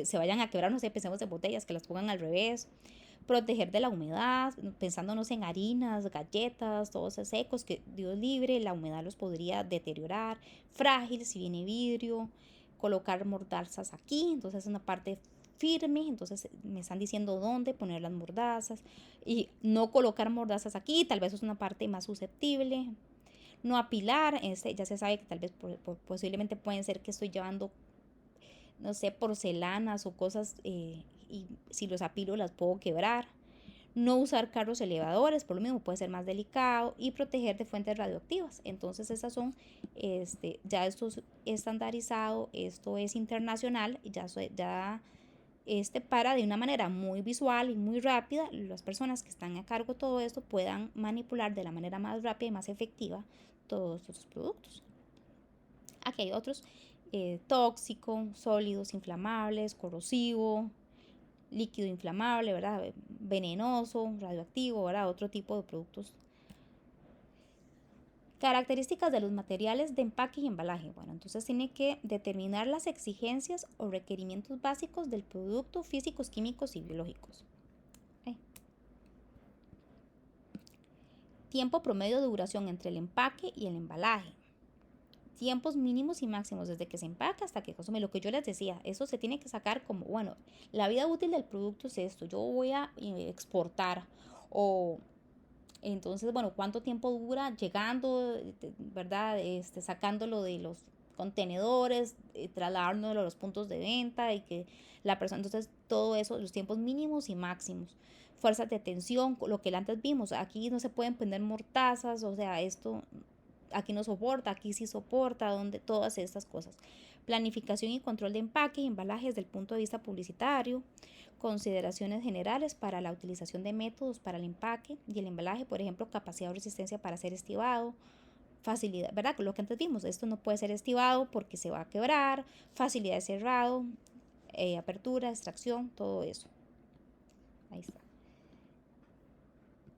se vayan a quebrar, no sé, pensemos en botellas que las pongan al revés. Proteger de la humedad, pensándonos en harinas, galletas, todos esos secos, que Dios libre, la humedad los podría deteriorar. Frágil, si viene vidrio. Colocar mordazas aquí, entonces es una parte firme, entonces me están diciendo dónde poner las mordazas. Y no colocar mordazas aquí, tal vez es una parte más susceptible. No apilar, ya se sabe que tal vez posiblemente pueden ser que estoy llevando, no sé, porcelanas o cosas y si los apilo las puedo quebrar. No usar carros elevadores, por lo mismo puede ser más delicado, y proteger de fuentes radioactivas. Entonces esas son, ya esto es estandarizado, esto es internacional, ya para de una manera muy visual y muy rápida, las personas que están a cargo de todo esto puedan manipular de la manera más rápida y más efectiva todos estos productos. Aquí hay otros, tóxico, sólidos inflamables, corrosivo, líquido inflamable, ¿verdad? Venenoso, radioactivo, ¿verdad? Otro tipo de productos. Características de los materiales de empaque y embalaje. Bueno, entonces tiene que determinar las exigencias o requerimientos básicos del producto, físicos, químicos y biológicos. Tiempo promedio de duración entre el empaque y el embalaje. Tiempos mínimos y máximos desde que se empaca hasta que consume. Lo que yo les decía, eso se tiene que sacar como, bueno, la vida útil del producto es esto, yo voy a exportar o entonces, bueno, cuánto tiempo dura llegando, ¿verdad? Sacándolo de los contenedores, trasladándolo a los puntos de venta y que la persona, entonces todo eso, los tiempos mínimos y máximos. Fuerzas de tensión, lo que antes vimos, aquí no se pueden poner mortazas, o sea, esto aquí no soporta, aquí sí soporta, donde todas estas cosas. Planificación y control de empaque y embalaje desde el punto de vista publicitario. Consideraciones generales para la utilización de métodos para el empaque y el embalaje, por ejemplo, capacidad o resistencia para ser estivado. Facilidad, ¿verdad? Lo que antes vimos, esto no puede ser estivado porque se va a quebrar. Facilidad de cerrado, apertura, extracción, todo eso. Ahí está.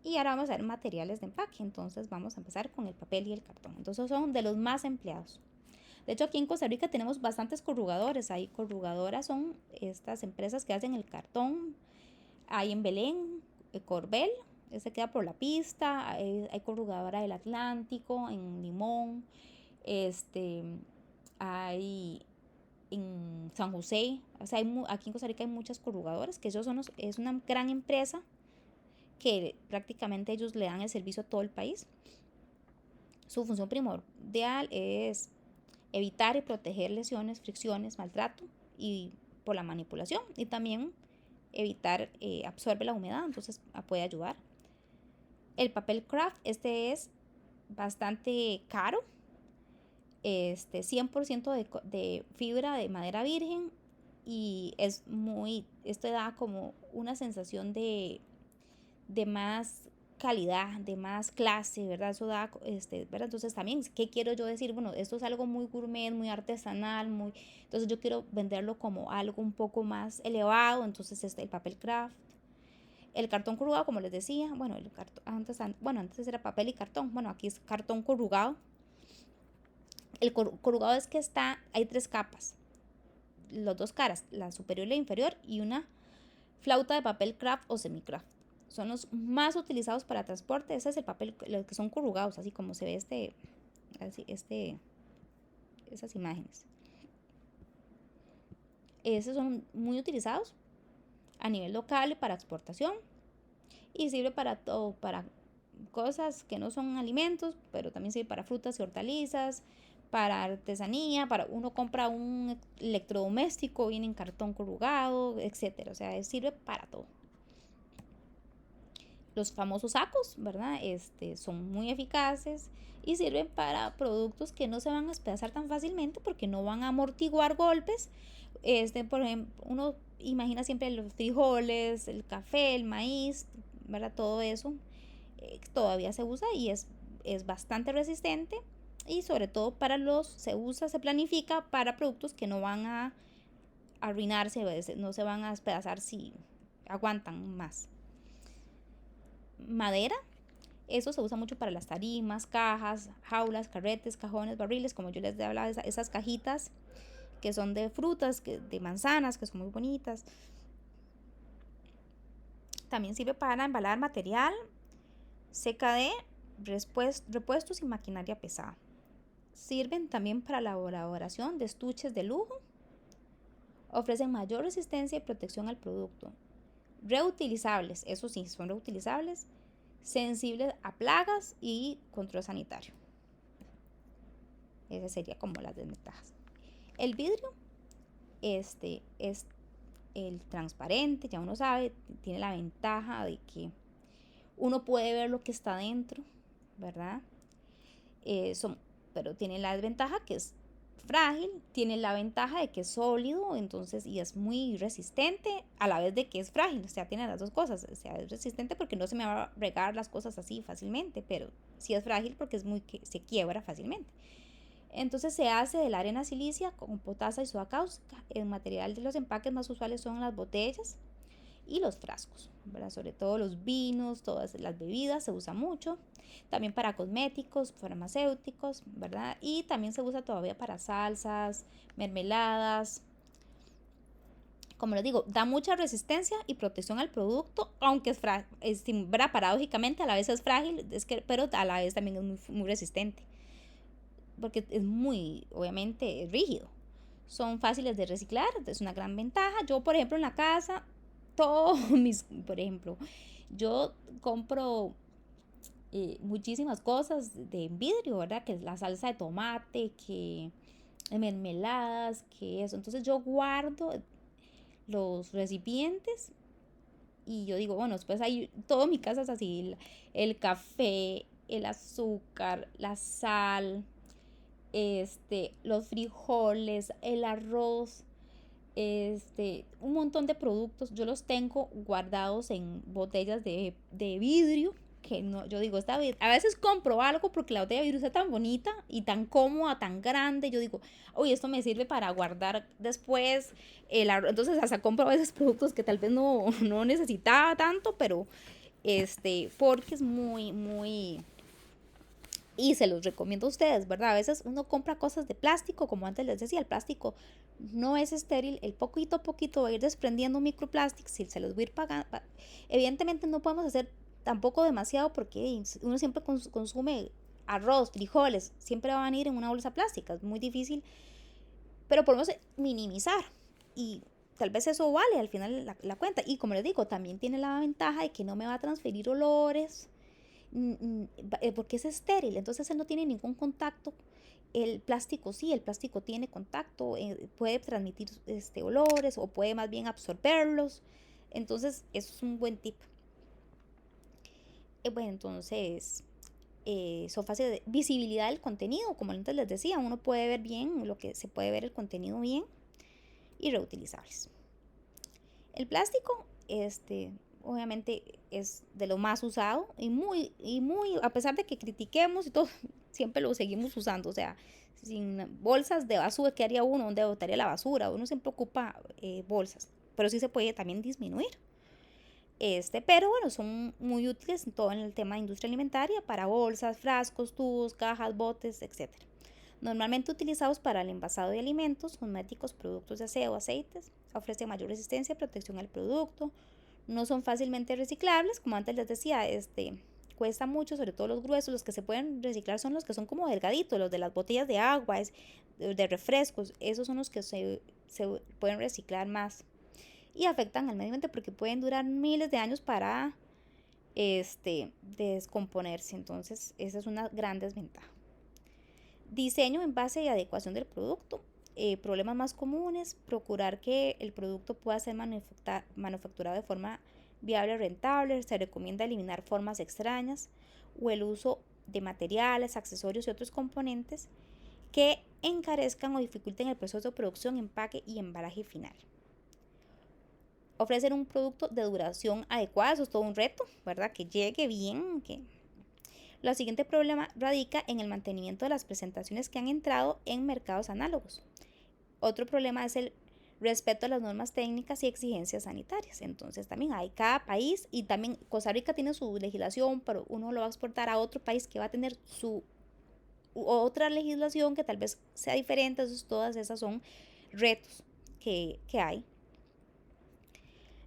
Y ahora vamos a ver materiales de empaque. Entonces vamos a empezar con el papel y el cartón. Entonces son de los más empleados. De hecho, aquí en Costa Rica tenemos bastantes corrugadores. Hay corrugadoras, son estas empresas que hacen el cartón. Hay en Belén, Corbel, Este queda por la pista, hay corrugadora del Atlántico, en Limón, hay en San José, o sea, aquí en Costa Rica hay muchas corrugadoras, que es una gran empresa que prácticamente ellos le dan el servicio a todo el país. Su función primordial es evitar y proteger lesiones, fricciones, maltrato y por la manipulación, y también evitar, absorbe la humedad, entonces puede ayudar. El papel craft, es bastante caro, 100% de fibra de madera virgen, y esto da como una sensación de más calidad, de más clase, ¿verdad? Eso da, ¿verdad? Entonces también, ¿qué quiero yo decir? Bueno, esto es algo muy gourmet, muy artesanal, entonces yo quiero venderlo como algo un poco más elevado, entonces el papel craft. El cartón corrugado, como les decía, bueno, el cartón, antes era papel y cartón, bueno, aquí es cartón corrugado. El corrugado es que hay 3 capas, las 2 caras, la superior y la inferior, y una flauta de papel craft o semicraft. Son los más utilizados para transporte. Ese es el papel, los que son corrugados, así como se ve esas imágenes. Esos son muy utilizados a nivel local y para exportación, y sirve para todo, para cosas que no son alimentos, pero también sirve para frutas y hortalizas, para artesanía, para uno compra un electrodoméstico, viene en cartón corrugado, etcétera. O sea, sirve para todo. Los famosos sacos, ¿verdad? Son muy eficaces y sirven para productos que no se van a despedazar tan fácilmente porque no van a amortiguar golpes. Por ejemplo, uno imagina siempre los frijoles, el café, el maíz, ¿verdad? Todo eso todavía se usa y es bastante resistente, y sobre todo se planifica para productos que no van a arruinarse, no se van a despedazar si aguantan más. Madera, eso se usa mucho para las tarimas, cajas, jaulas, carretes, cajones, barriles, como yo les hablaba, esas cajitas que son de frutas, de manzanas, que son muy bonitas. También sirve para embalar material, CKD, repuestos y maquinaria pesada. Sirven también para la elaboración de estuches de lujo. Ofrecen mayor resistencia y protección al producto. Reutilizables, eso sí, son reutilizables. Sensibles a plagas y control sanitario. Esas serían como las desventajas. El vidrio, es el transparente, ya uno sabe, tiene la ventaja de que uno puede ver lo que está dentro, ¿verdad? Pero tiene la desventaja que es frágil, tiene la ventaja de que es sólido, entonces, y es muy resistente a la vez de que es frágil, o sea, tiene las dos cosas, o sea, es resistente porque no se me va a regar las cosas así fácilmente, pero sí es frágil porque se quiebra fácilmente. Entonces se hace de la arena silicia con potasa y soda cáustica. El material de los empaques más usuales son las botellas y los frascos, ¿verdad? Sobre todo los vinos, todas las bebidas se usa mucho. También para cosméticos, farmacéuticos, ¿verdad? Y también se usa todavía para salsas, mermeladas. Como les digo, da mucha resistencia y protección al producto, aunque es paradójicamente a la vez es frágil, pero a la vez también es muy, muy resistente, porque es muy, obviamente, rígido. Son fáciles de reciclar, es una gran ventaja. Yo, por ejemplo, en la casa, por ejemplo, yo compro muchísimas cosas de vidrio, ¿verdad? Que es la salsa de tomate, que mermeladas, que eso. Entonces yo guardo los recipientes y yo digo, bueno, después hay, todo mi casa es así, el café, el azúcar, la sal, los frijoles, el arroz, un montón de productos. Yo los tengo guardados en botellas de vidrio, que no, yo digo, a veces compro algo porque la botella de vidrio está tan bonita y tan cómoda, tan grande, yo digo, uy, esto me sirve para guardar después el arroz. Entonces hasta compro a veces productos que tal vez no necesitaba tanto, pero porque es muy, muy, y se los recomiendo a ustedes, ¿verdad? A veces uno compra cosas de plástico, como antes les decía, el plástico no es estéril, el poquito a poquito va a ir desprendiendo microplásticos y se los voy a ir pagando. Evidentemente no podemos hacer tampoco demasiado porque uno siempre consume arroz, frijoles, siempre va a venir en una bolsa plástica, es muy difícil, pero podemos minimizar y tal vez eso vale al final la cuenta. Y como les digo, también tiene la ventaja de que no me va a transferir olores, porque es estéril, entonces él no tiene ningún contacto. El plástico sí, el plástico tiene contacto, puede transmitir olores o puede más bien absorberlos. Entonces, eso es un buen tip. Bueno, entonces, son fáciles de visibilidad del contenido, como antes les decía, uno puede ver bien lo que se puede ver el contenido bien y reutilizables. El plástico, obviamente es de lo más usado y muy, a pesar de que critiquemos y todo, siempre lo seguimos usando. O sea, sin bolsas de basura, ¿qué haría uno? ¿Dónde botaría la basura? Uno siempre ocupa bolsas, pero sí se puede también disminuir. Pero bueno, son muy útiles en todo en el tema de industria alimentaria para bolsas, frascos, tubos, cajas, botes, etcétera. Normalmente utilizados para el envasado de alimentos, cosméticos, productos de aseo, aceites, ofrecen mayor resistencia y protección al producto, no son fácilmente reciclables, como antes les decía, cuesta mucho, sobre todo los gruesos, los que se pueden reciclar son los que son como delgaditos, los de las botellas de agua, de refrescos, esos son los que se pueden reciclar más y afectan al medio ambiente porque pueden durar miles de años para descomponerse, entonces esa es una gran desventaja. Diseño, envase y adecuación del producto. Problemas más comunes, procurar que el producto pueda ser manufacturado de forma viable y rentable. Se recomienda eliminar formas extrañas o el uso de materiales, accesorios y otros componentes que encarezcan o dificulten el proceso de producción, empaque y embalaje final. Ofrecer un producto de duración adecuada, eso es todo un reto, ¿verdad? Que llegue bien, El siguiente problema radica en el mantenimiento de las presentaciones que han entrado en mercados análogos. Otro problema es el respeto a las normas técnicas y exigencias sanitarias. Entonces también hay cada país y también Costa Rica tiene su legislación, pero uno lo va a exportar a otro país que va a tener su otra legislación que tal vez sea diferente. Entonces todas esas son retos que hay.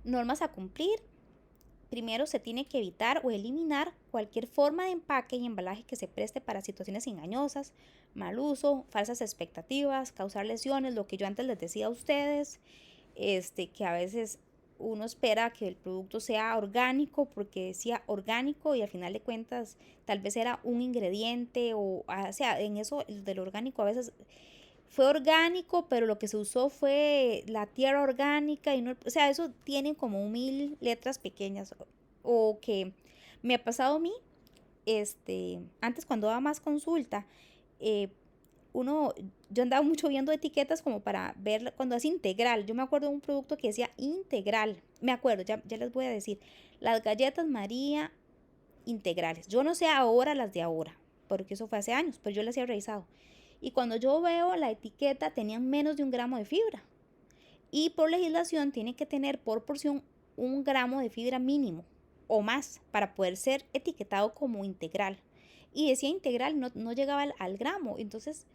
Normas a cumplir. Primero, se tiene que evitar o eliminar cualquier forma de empaque y embalaje que se preste para situaciones engañosas, mal uso, falsas expectativas, causar lesiones, lo que yo antes les decía a ustedes, que a veces uno espera que el producto sea orgánico porque decía orgánico y al final de cuentas tal vez era un ingrediente o sea, en eso del orgánico a veces fue orgánico, pero lo que se usó fue la tierra orgánica y no, o sea, eso tiene como 1000 letras pequeñas o que me ha pasado a mí, antes cuando daba más consulta, eh, yo andaba mucho viendo etiquetas como para ver cuando es integral. Yo me acuerdo de un producto que decía integral, me acuerdo, ya les voy a decir, las galletas María integrales. Yo no sé ahora las de ahora, porque eso fue hace años, pero yo las he revisado. Y cuando yo veo la etiqueta tenían menos de 1 gramo de fibra. Y por legislación tiene que tener por porción 1 gramo de fibra mínimo o más para poder ser etiquetado como integral. Y decía integral, no llegaba al gramo. Entonces,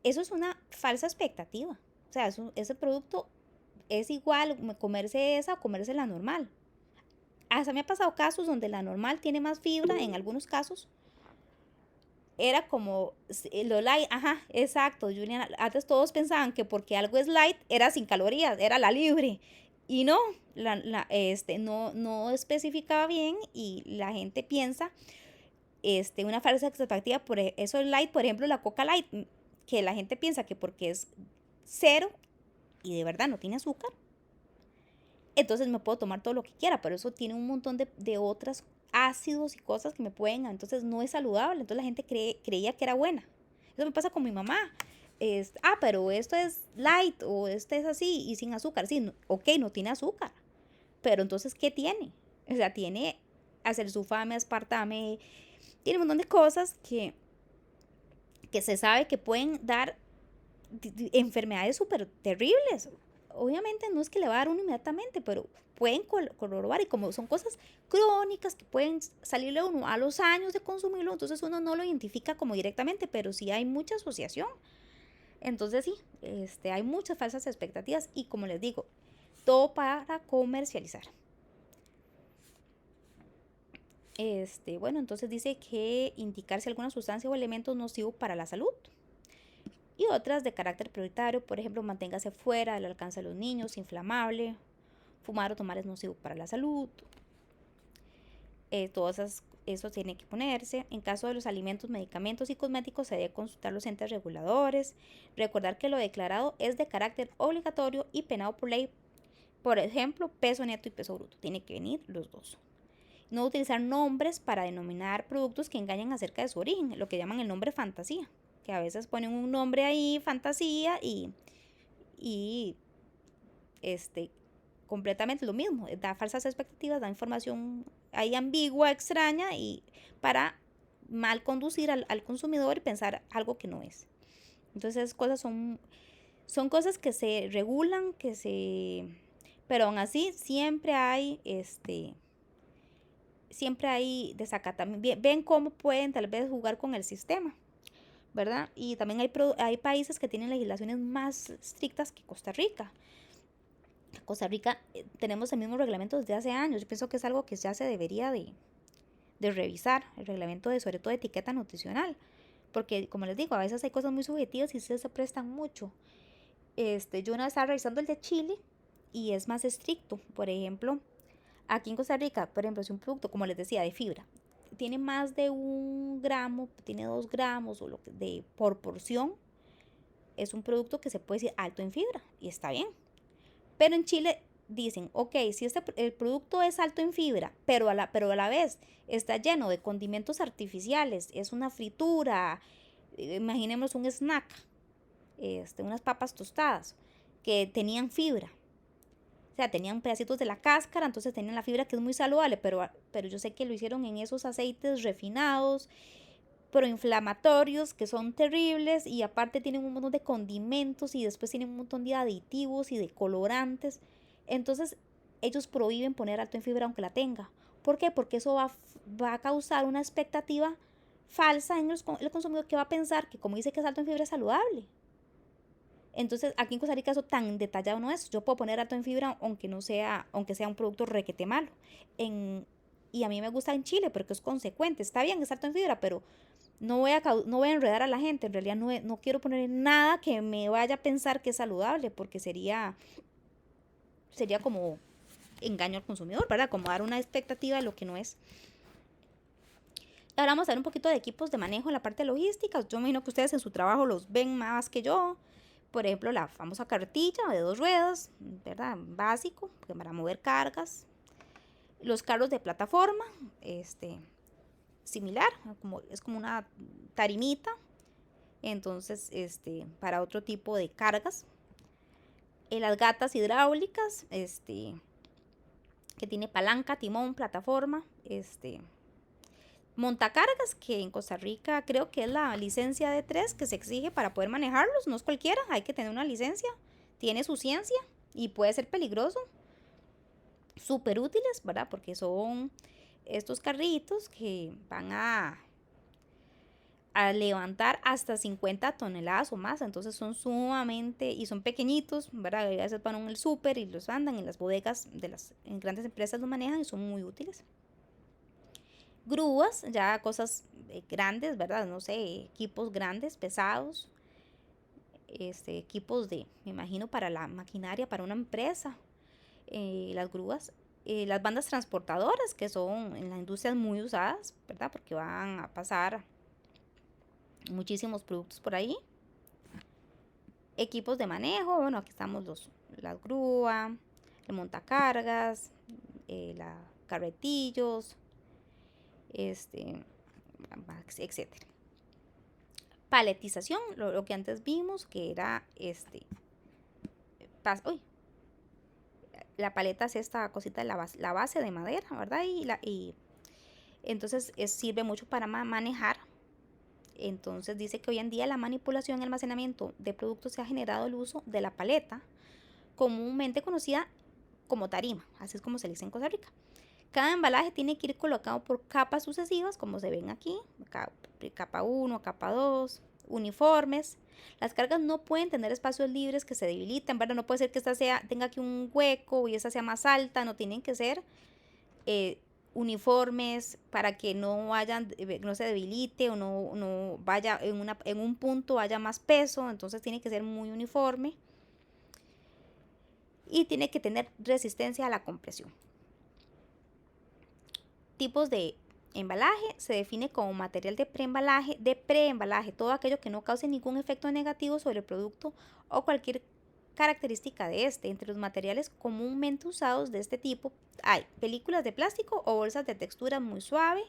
eso es una falsa expectativa. O sea, ese producto es igual comerse esa o comerse la normal. Hasta me ha pasado casos donde la normal tiene más fibra en algunos casos. Era como lo light, ajá, exacto, Juliana. Antes todos pensaban que porque algo es light era sin calorías, era la libre. Y no, no especificaba bien y la gente piensa una falsa expectativa. Por eso el light, por ejemplo, la Coca Light, que la gente piensa que porque es cero y de verdad no tiene azúcar, entonces me puedo tomar todo lo que quiera, pero eso tiene un montón de otras ácidos y cosas que me pueden, entonces no es saludable, entonces la gente creía que era buena. Eso me pasa con mi mamá. Pero esto es light o esto es así y sin azúcar. Sí, no, ok, no tiene azúcar, pero entonces, ¿qué tiene? O sea, tiene acesulfame, aspartame, tiene un montón de cosas que se sabe que pueden dar enfermedades súper terribles. Obviamente no es que le va a dar uno inmediatamente, pero pueden corroborar y como son cosas crónicas que pueden salirle a uno a los años de consumirlo, entonces uno no lo identifica como directamente, pero sí hay mucha asociación. Entonces sí, hay muchas falsas expectativas y como les digo, todo para comercializar. Bueno, entonces dice que indicar si alguna sustancia o elemento es nocivo para la salud. Y otras de carácter prioritario, por ejemplo, manténgase fuera del alcance de los niños, inflamable, fumar o tomar es nocivo para la salud. Eso tiene que ponerse. En caso de los alimentos, medicamentos y cosméticos, se debe consultar los entes reguladores. Recordar que lo declarado es de carácter obligatorio y penado por ley. Por ejemplo, peso neto y peso bruto. Tiene que venir los dos. No utilizar nombres para denominar productos que engañan acerca de su origen, lo que llaman el nombre fantasía, que a veces ponen un nombre ahí, fantasía, y completamente lo mismo, da falsas expectativas, da información ahí ambigua, extraña, y para mal conducir al consumidor y pensar algo que no es. Entonces, cosas son cosas que se regulan, pero aún así siempre hay desacatamiento. Ven cómo pueden tal vez jugar con el sistema, ¿verdad? Y también hay países que tienen legislaciones más estrictas que Costa Rica. Costa Rica tenemos el mismo reglamento desde hace años. Yo pienso que es algo que ya se debería de revisar, el reglamento sobre todo de etiqueta nutricional, porque como les digo, a veces hay cosas muy subjetivas y se prestan mucho. Yo una vez estaba revisando el de Chile y es más estricto. Por ejemplo, aquí en Costa Rica, por ejemplo, si un producto, como les decía, de fibra, tiene más de 1 gramo, tiene 2 gramos o por porción, es un producto que se puede decir alto en fibra y está bien. Pero en Chile dicen, ok, si el producto es alto en fibra, pero a la vez está lleno de condimentos artificiales, es una fritura, imaginemos un snack, unas papas tostadas que tenían fibra. O sea, tenían pedacitos de la cáscara, entonces tenían la fibra que es muy saludable, pero yo sé que lo hicieron en esos aceites refinados, proinflamatorios que son terribles, y aparte tienen un montón de condimentos y después tienen un montón de aditivos y de colorantes. Entonces ellos prohíben poner alto en fibra aunque la tenga. ¿Por qué? Porque eso va a causar una expectativa falsa en el consumidor, que va a pensar que como dice que es alto en fibra es saludable. Entonces aquí en Costa Rica eso tan detallado no es. Yo puedo poner alto en fibra aunque sea un producto requete malo. Y a mí me gusta en Chile porque es consecuente. Está bien, es alto en fibra, pero no voy a enredar a la gente. En realidad no quiero poner nada que me vaya a pensar que es saludable, porque sería como engaño al consumidor, ¿verdad? Como dar una expectativa de lo que no es. Ahora vamos a ver un poquito de equipos de manejo en la parte logística. Yo me imagino que ustedes en su trabajo los ven más que yo. Por ejemplo, la famosa carretilla de 2 ruedas, ¿verdad? Básico, para mover cargas. Los carros de plataforma, similar, es como una tarimita, entonces para otro tipo de cargas. Las gatas hidráulicas, que tiene palanca, timón, plataforma, montacargas, que en Costa Rica creo que es la licencia de 3 que se exige para poder manejarlos. No es cualquiera, hay que tener una licencia, tiene su ciencia y puede ser peligroso. Súper útiles, ¿verdad? Porque son estos carritos que van a levantar hasta 50 toneladas o más. Entonces son sumamente, y son pequeñitos, ¿verdad? A veces van en el súper y los andan en las bodegas en grandes empresas, los manejan y son muy útiles. Grúas, ya cosas grandes, ¿verdad? No sé, equipos grandes, pesados. Equipos me imagino, para la maquinaria, para una empresa. Las grúas, las bandas transportadoras, que son en la industria muy usadas, ¿verdad? Porque van a pasar muchísimos productos por ahí. Equipos de manejo, bueno, aquí estamos la grúa, el montacargas, la carretillos, etcétera. Paletización, lo que antes vimos, que era la paleta es esta cosita de la base de madera, ¿verdad? Y entonces sirve mucho para manejar. Entonces dice que hoy en día la manipulación y almacenamiento de productos se ha generado el uso de la paleta, comúnmente conocida como tarima, así es como se le dice en Costa Rica. Cada embalaje tiene que ir colocado por capas sucesivas, como se ven aquí, capa 1, capa 2, uniformes. Las cargas no pueden tener espacios libres que se debilitan, ¿verdad? No puede ser que esta tenga aquí un hueco y esa sea más alta, no, tienen que ser uniformes para que no se debilite o no vaya en un punto haya más peso, entonces tiene que ser muy uniforme y tiene que tener resistencia a la compresión. Tipos de embalaje: se define como material de preembalaje, todo aquello que no cause ningún efecto negativo sobre el producto o cualquier característica de este. Entre los materiales comúnmente usados de este tipo hay películas de plástico o bolsas de textura muy suave.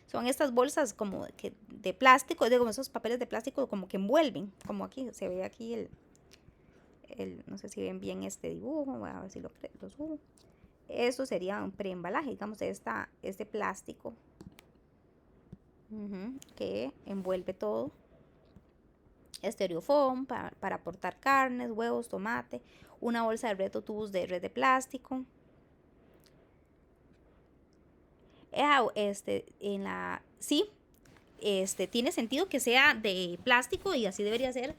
Son estas bolsas como que de plástico, como esos papeles de plástico como que envuelven, como aquí se ve aquí no sé si ven bien este dibujo, voy a ver si lo subo. Eso sería un preembalaje, digamos, este plástico que envuelve todo. Estereofón para aportar carnes, huevos, tomate. Una bolsa de red o tubos de red de plástico. Sí, tiene sentido que sea de plástico y así debería ser,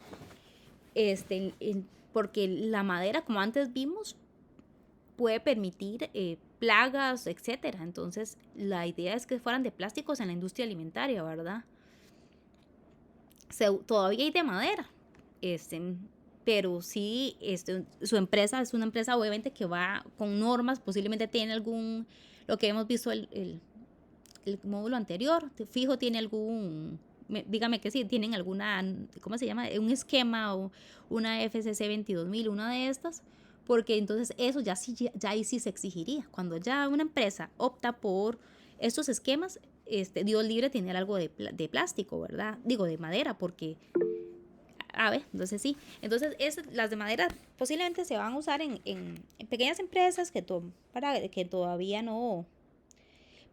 porque la madera, como antes vimos, puede permitir plagas, etcétera. Entonces, la idea es que fueran de plásticos en la industria alimentaria, ¿verdad? Todavía hay de madera, pero sí, su empresa es una empresa obviamente que va con normas, posiblemente tiene lo que hemos visto el módulo anterior, fijo tiene dígame que sí, tienen alguna, ¿cómo se llama? Un esquema o una FCC 22000, una de estas, porque entonces eso ya ahí sí se exigiría. Cuando ya una empresa opta por estos esquemas, Dios libre tener algo de plástico, ¿verdad? Digo, de madera, porque entonces sí. Entonces, las de madera posiblemente se van a usar en pequeñas empresas para que todavía no.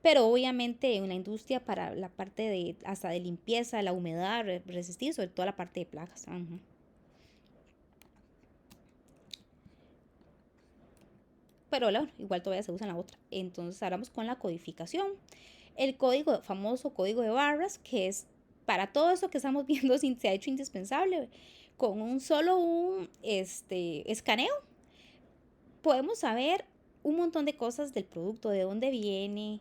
Pero obviamente en la industria para la parte hasta de limpieza, la humedad, resistir, sobre todo la parte de plagas. Pero igual todavía se usa en la otra. Entonces, ahora vamos con la codificación. El famoso código de barras, que es para todo eso que estamos viendo, se ha hecho indispensable. Con un escaneo podemos saber un montón de cosas del producto, de dónde viene,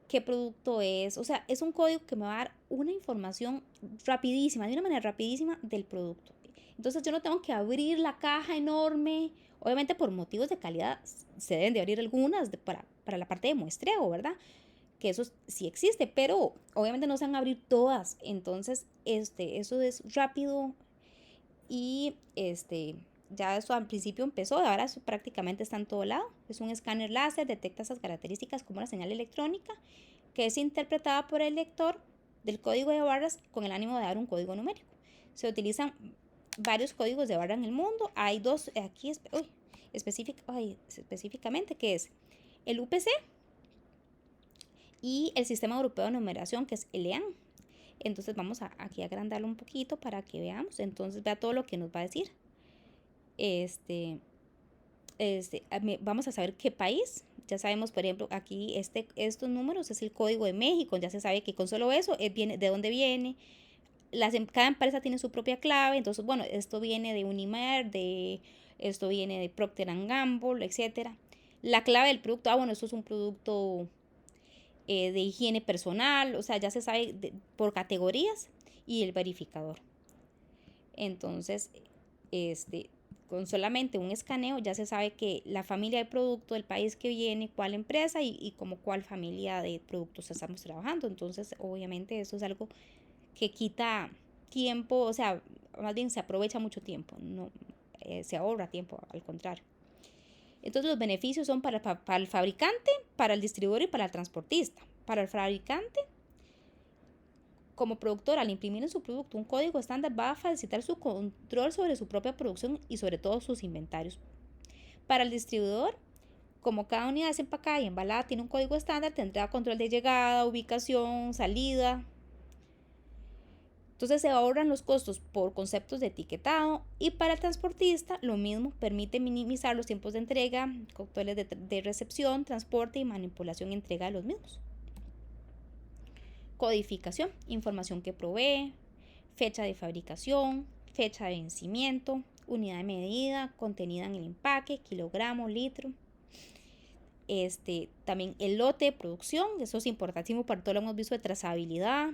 qué producto es. O sea, es un código que me va a dar una información rapidísima, de una manera rapidísima del producto. Entonces yo no tengo que abrir la caja enorme. Obviamente por motivos de calidad se deben de abrir algunas para la parte de muestreo, ¿verdad? Que eso sí existe, pero obviamente no se van a abrir todas. Entonces, eso es rápido y ya eso al principio empezó, ahora eso prácticamente está en todo lado. Es un escáner láser, detecta esas características como una señal electrónica que es interpretada por el lector del código de barras con el ánimo de dar un código numérico. Se utilizan varios códigos de barra en el mundo. Hay dos aquí específicamente, que es el UPC y el Sistema Europeo de Numeración, que es el EAN. Entonces vamos aquí a agrandarlo un poquito para que veamos. Entonces vea todo lo que nos va a decir. Vamos a saber qué país. Ya sabemos, por ejemplo, aquí estos números es el código de México. Ya se sabe que con solo eso viene de dónde viene. Cada empresa tiene su propia clave. Entonces, bueno, esto viene de Unimer, esto viene de Procter & Gamble, etcétera. La clave del producto, bueno, esto es un producto de higiene personal, o sea, ya se sabe por categorías, y el verificador. Entonces, con solamente un escaneo ya se sabe que la familia de producto, el país que viene, cuál empresa y como cuál familia de productos estamos trabajando. Entonces, obviamente eso es algo que quita tiempo, o sea, más bien se aprovecha mucho tiempo, no se ahorra tiempo, al contrario. Entonces los beneficios son para el fabricante, para el distribuidor y para el transportista. Para el fabricante, como productor, al imprimir en su producto un código estándar, va a facilitar su control sobre su propia producción y sobre todo sus inventarios. Para el distribuidor, como cada unidad es empacada y embalada tiene un código estándar, tendrá control de llegada, ubicación, salida. Entonces se ahorran los costos por conceptos de etiquetado. Y para el transportista lo mismo, permite minimizar los tiempos de entrega, controles de recepción, transporte y manipulación y entrega de los mismos. Codificación, información que provee, fecha de fabricación, fecha de vencimiento, unidad de medida contenida en el empaque, kilogramo, litro. También el lote de producción, eso es importantísimo para todo lo hemos visto de trazabilidad,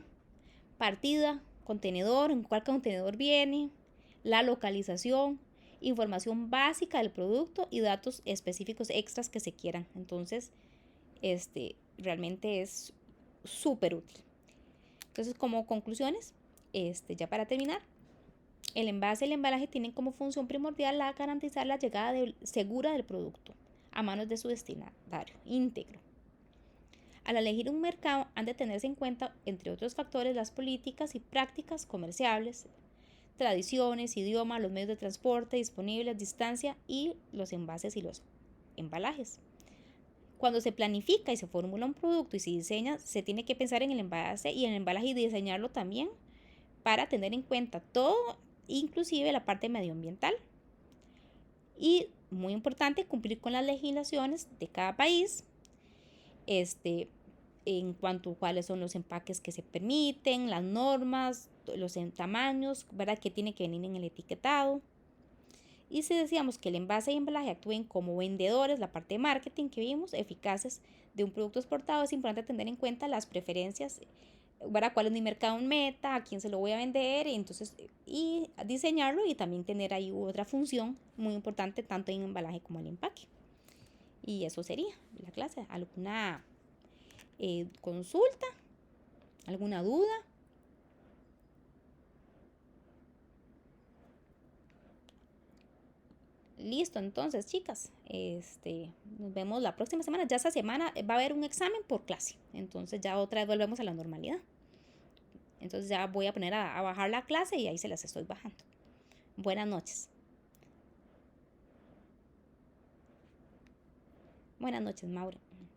partida, contenedor, en cuál contenedor viene, la localización, información básica del producto y datos específicos extras que se quieran. Entonces, realmente es súper útil. Entonces, como conclusiones, ya para terminar, el envase y el embalaje tienen como función primordial la garantizar la llegada segura del producto a manos de su destinatario íntegro. Al elegir un mercado han de tenerse en cuenta, entre otros factores, las políticas y prácticas comerciales, tradiciones, idioma, los medios de transporte disponibles, distancia y los envases y los embalajes. Cuando se planifica y se formula un producto y se diseña, se tiene que pensar en el envase y en el embalaje y diseñarlo también para tener en cuenta todo, inclusive la parte medioambiental. Y muy importante, cumplir con las legislaciones de cada país, en cuanto a cuáles son los empaques que se permiten, las normas, los tamaños, ¿verdad? Que tiene que venir en el etiquetado. Y si decíamos que el envase y embalaje actúen como vendedores, la parte de marketing que vimos, eficaces de un producto exportado, es importante tener en cuenta las preferencias, ¿verdad? ¿Cuál es mi mercado meta? ¿A quién se lo voy a vender? Y diseñarlo y también tener ahí otra función muy importante, tanto en embalaje como en empaque. Y eso sería la clase. ¿Alguna consulta? ¿Alguna duda? Listo, entonces, chicas, nos vemos la próxima semana. Ya esta semana va a haber un examen por clase. Entonces ya otra vez volvemos a la normalidad. Entonces ya voy a poner a bajar la clase y ahí se las estoy bajando. Buenas noches. Buenas noches, Mauro.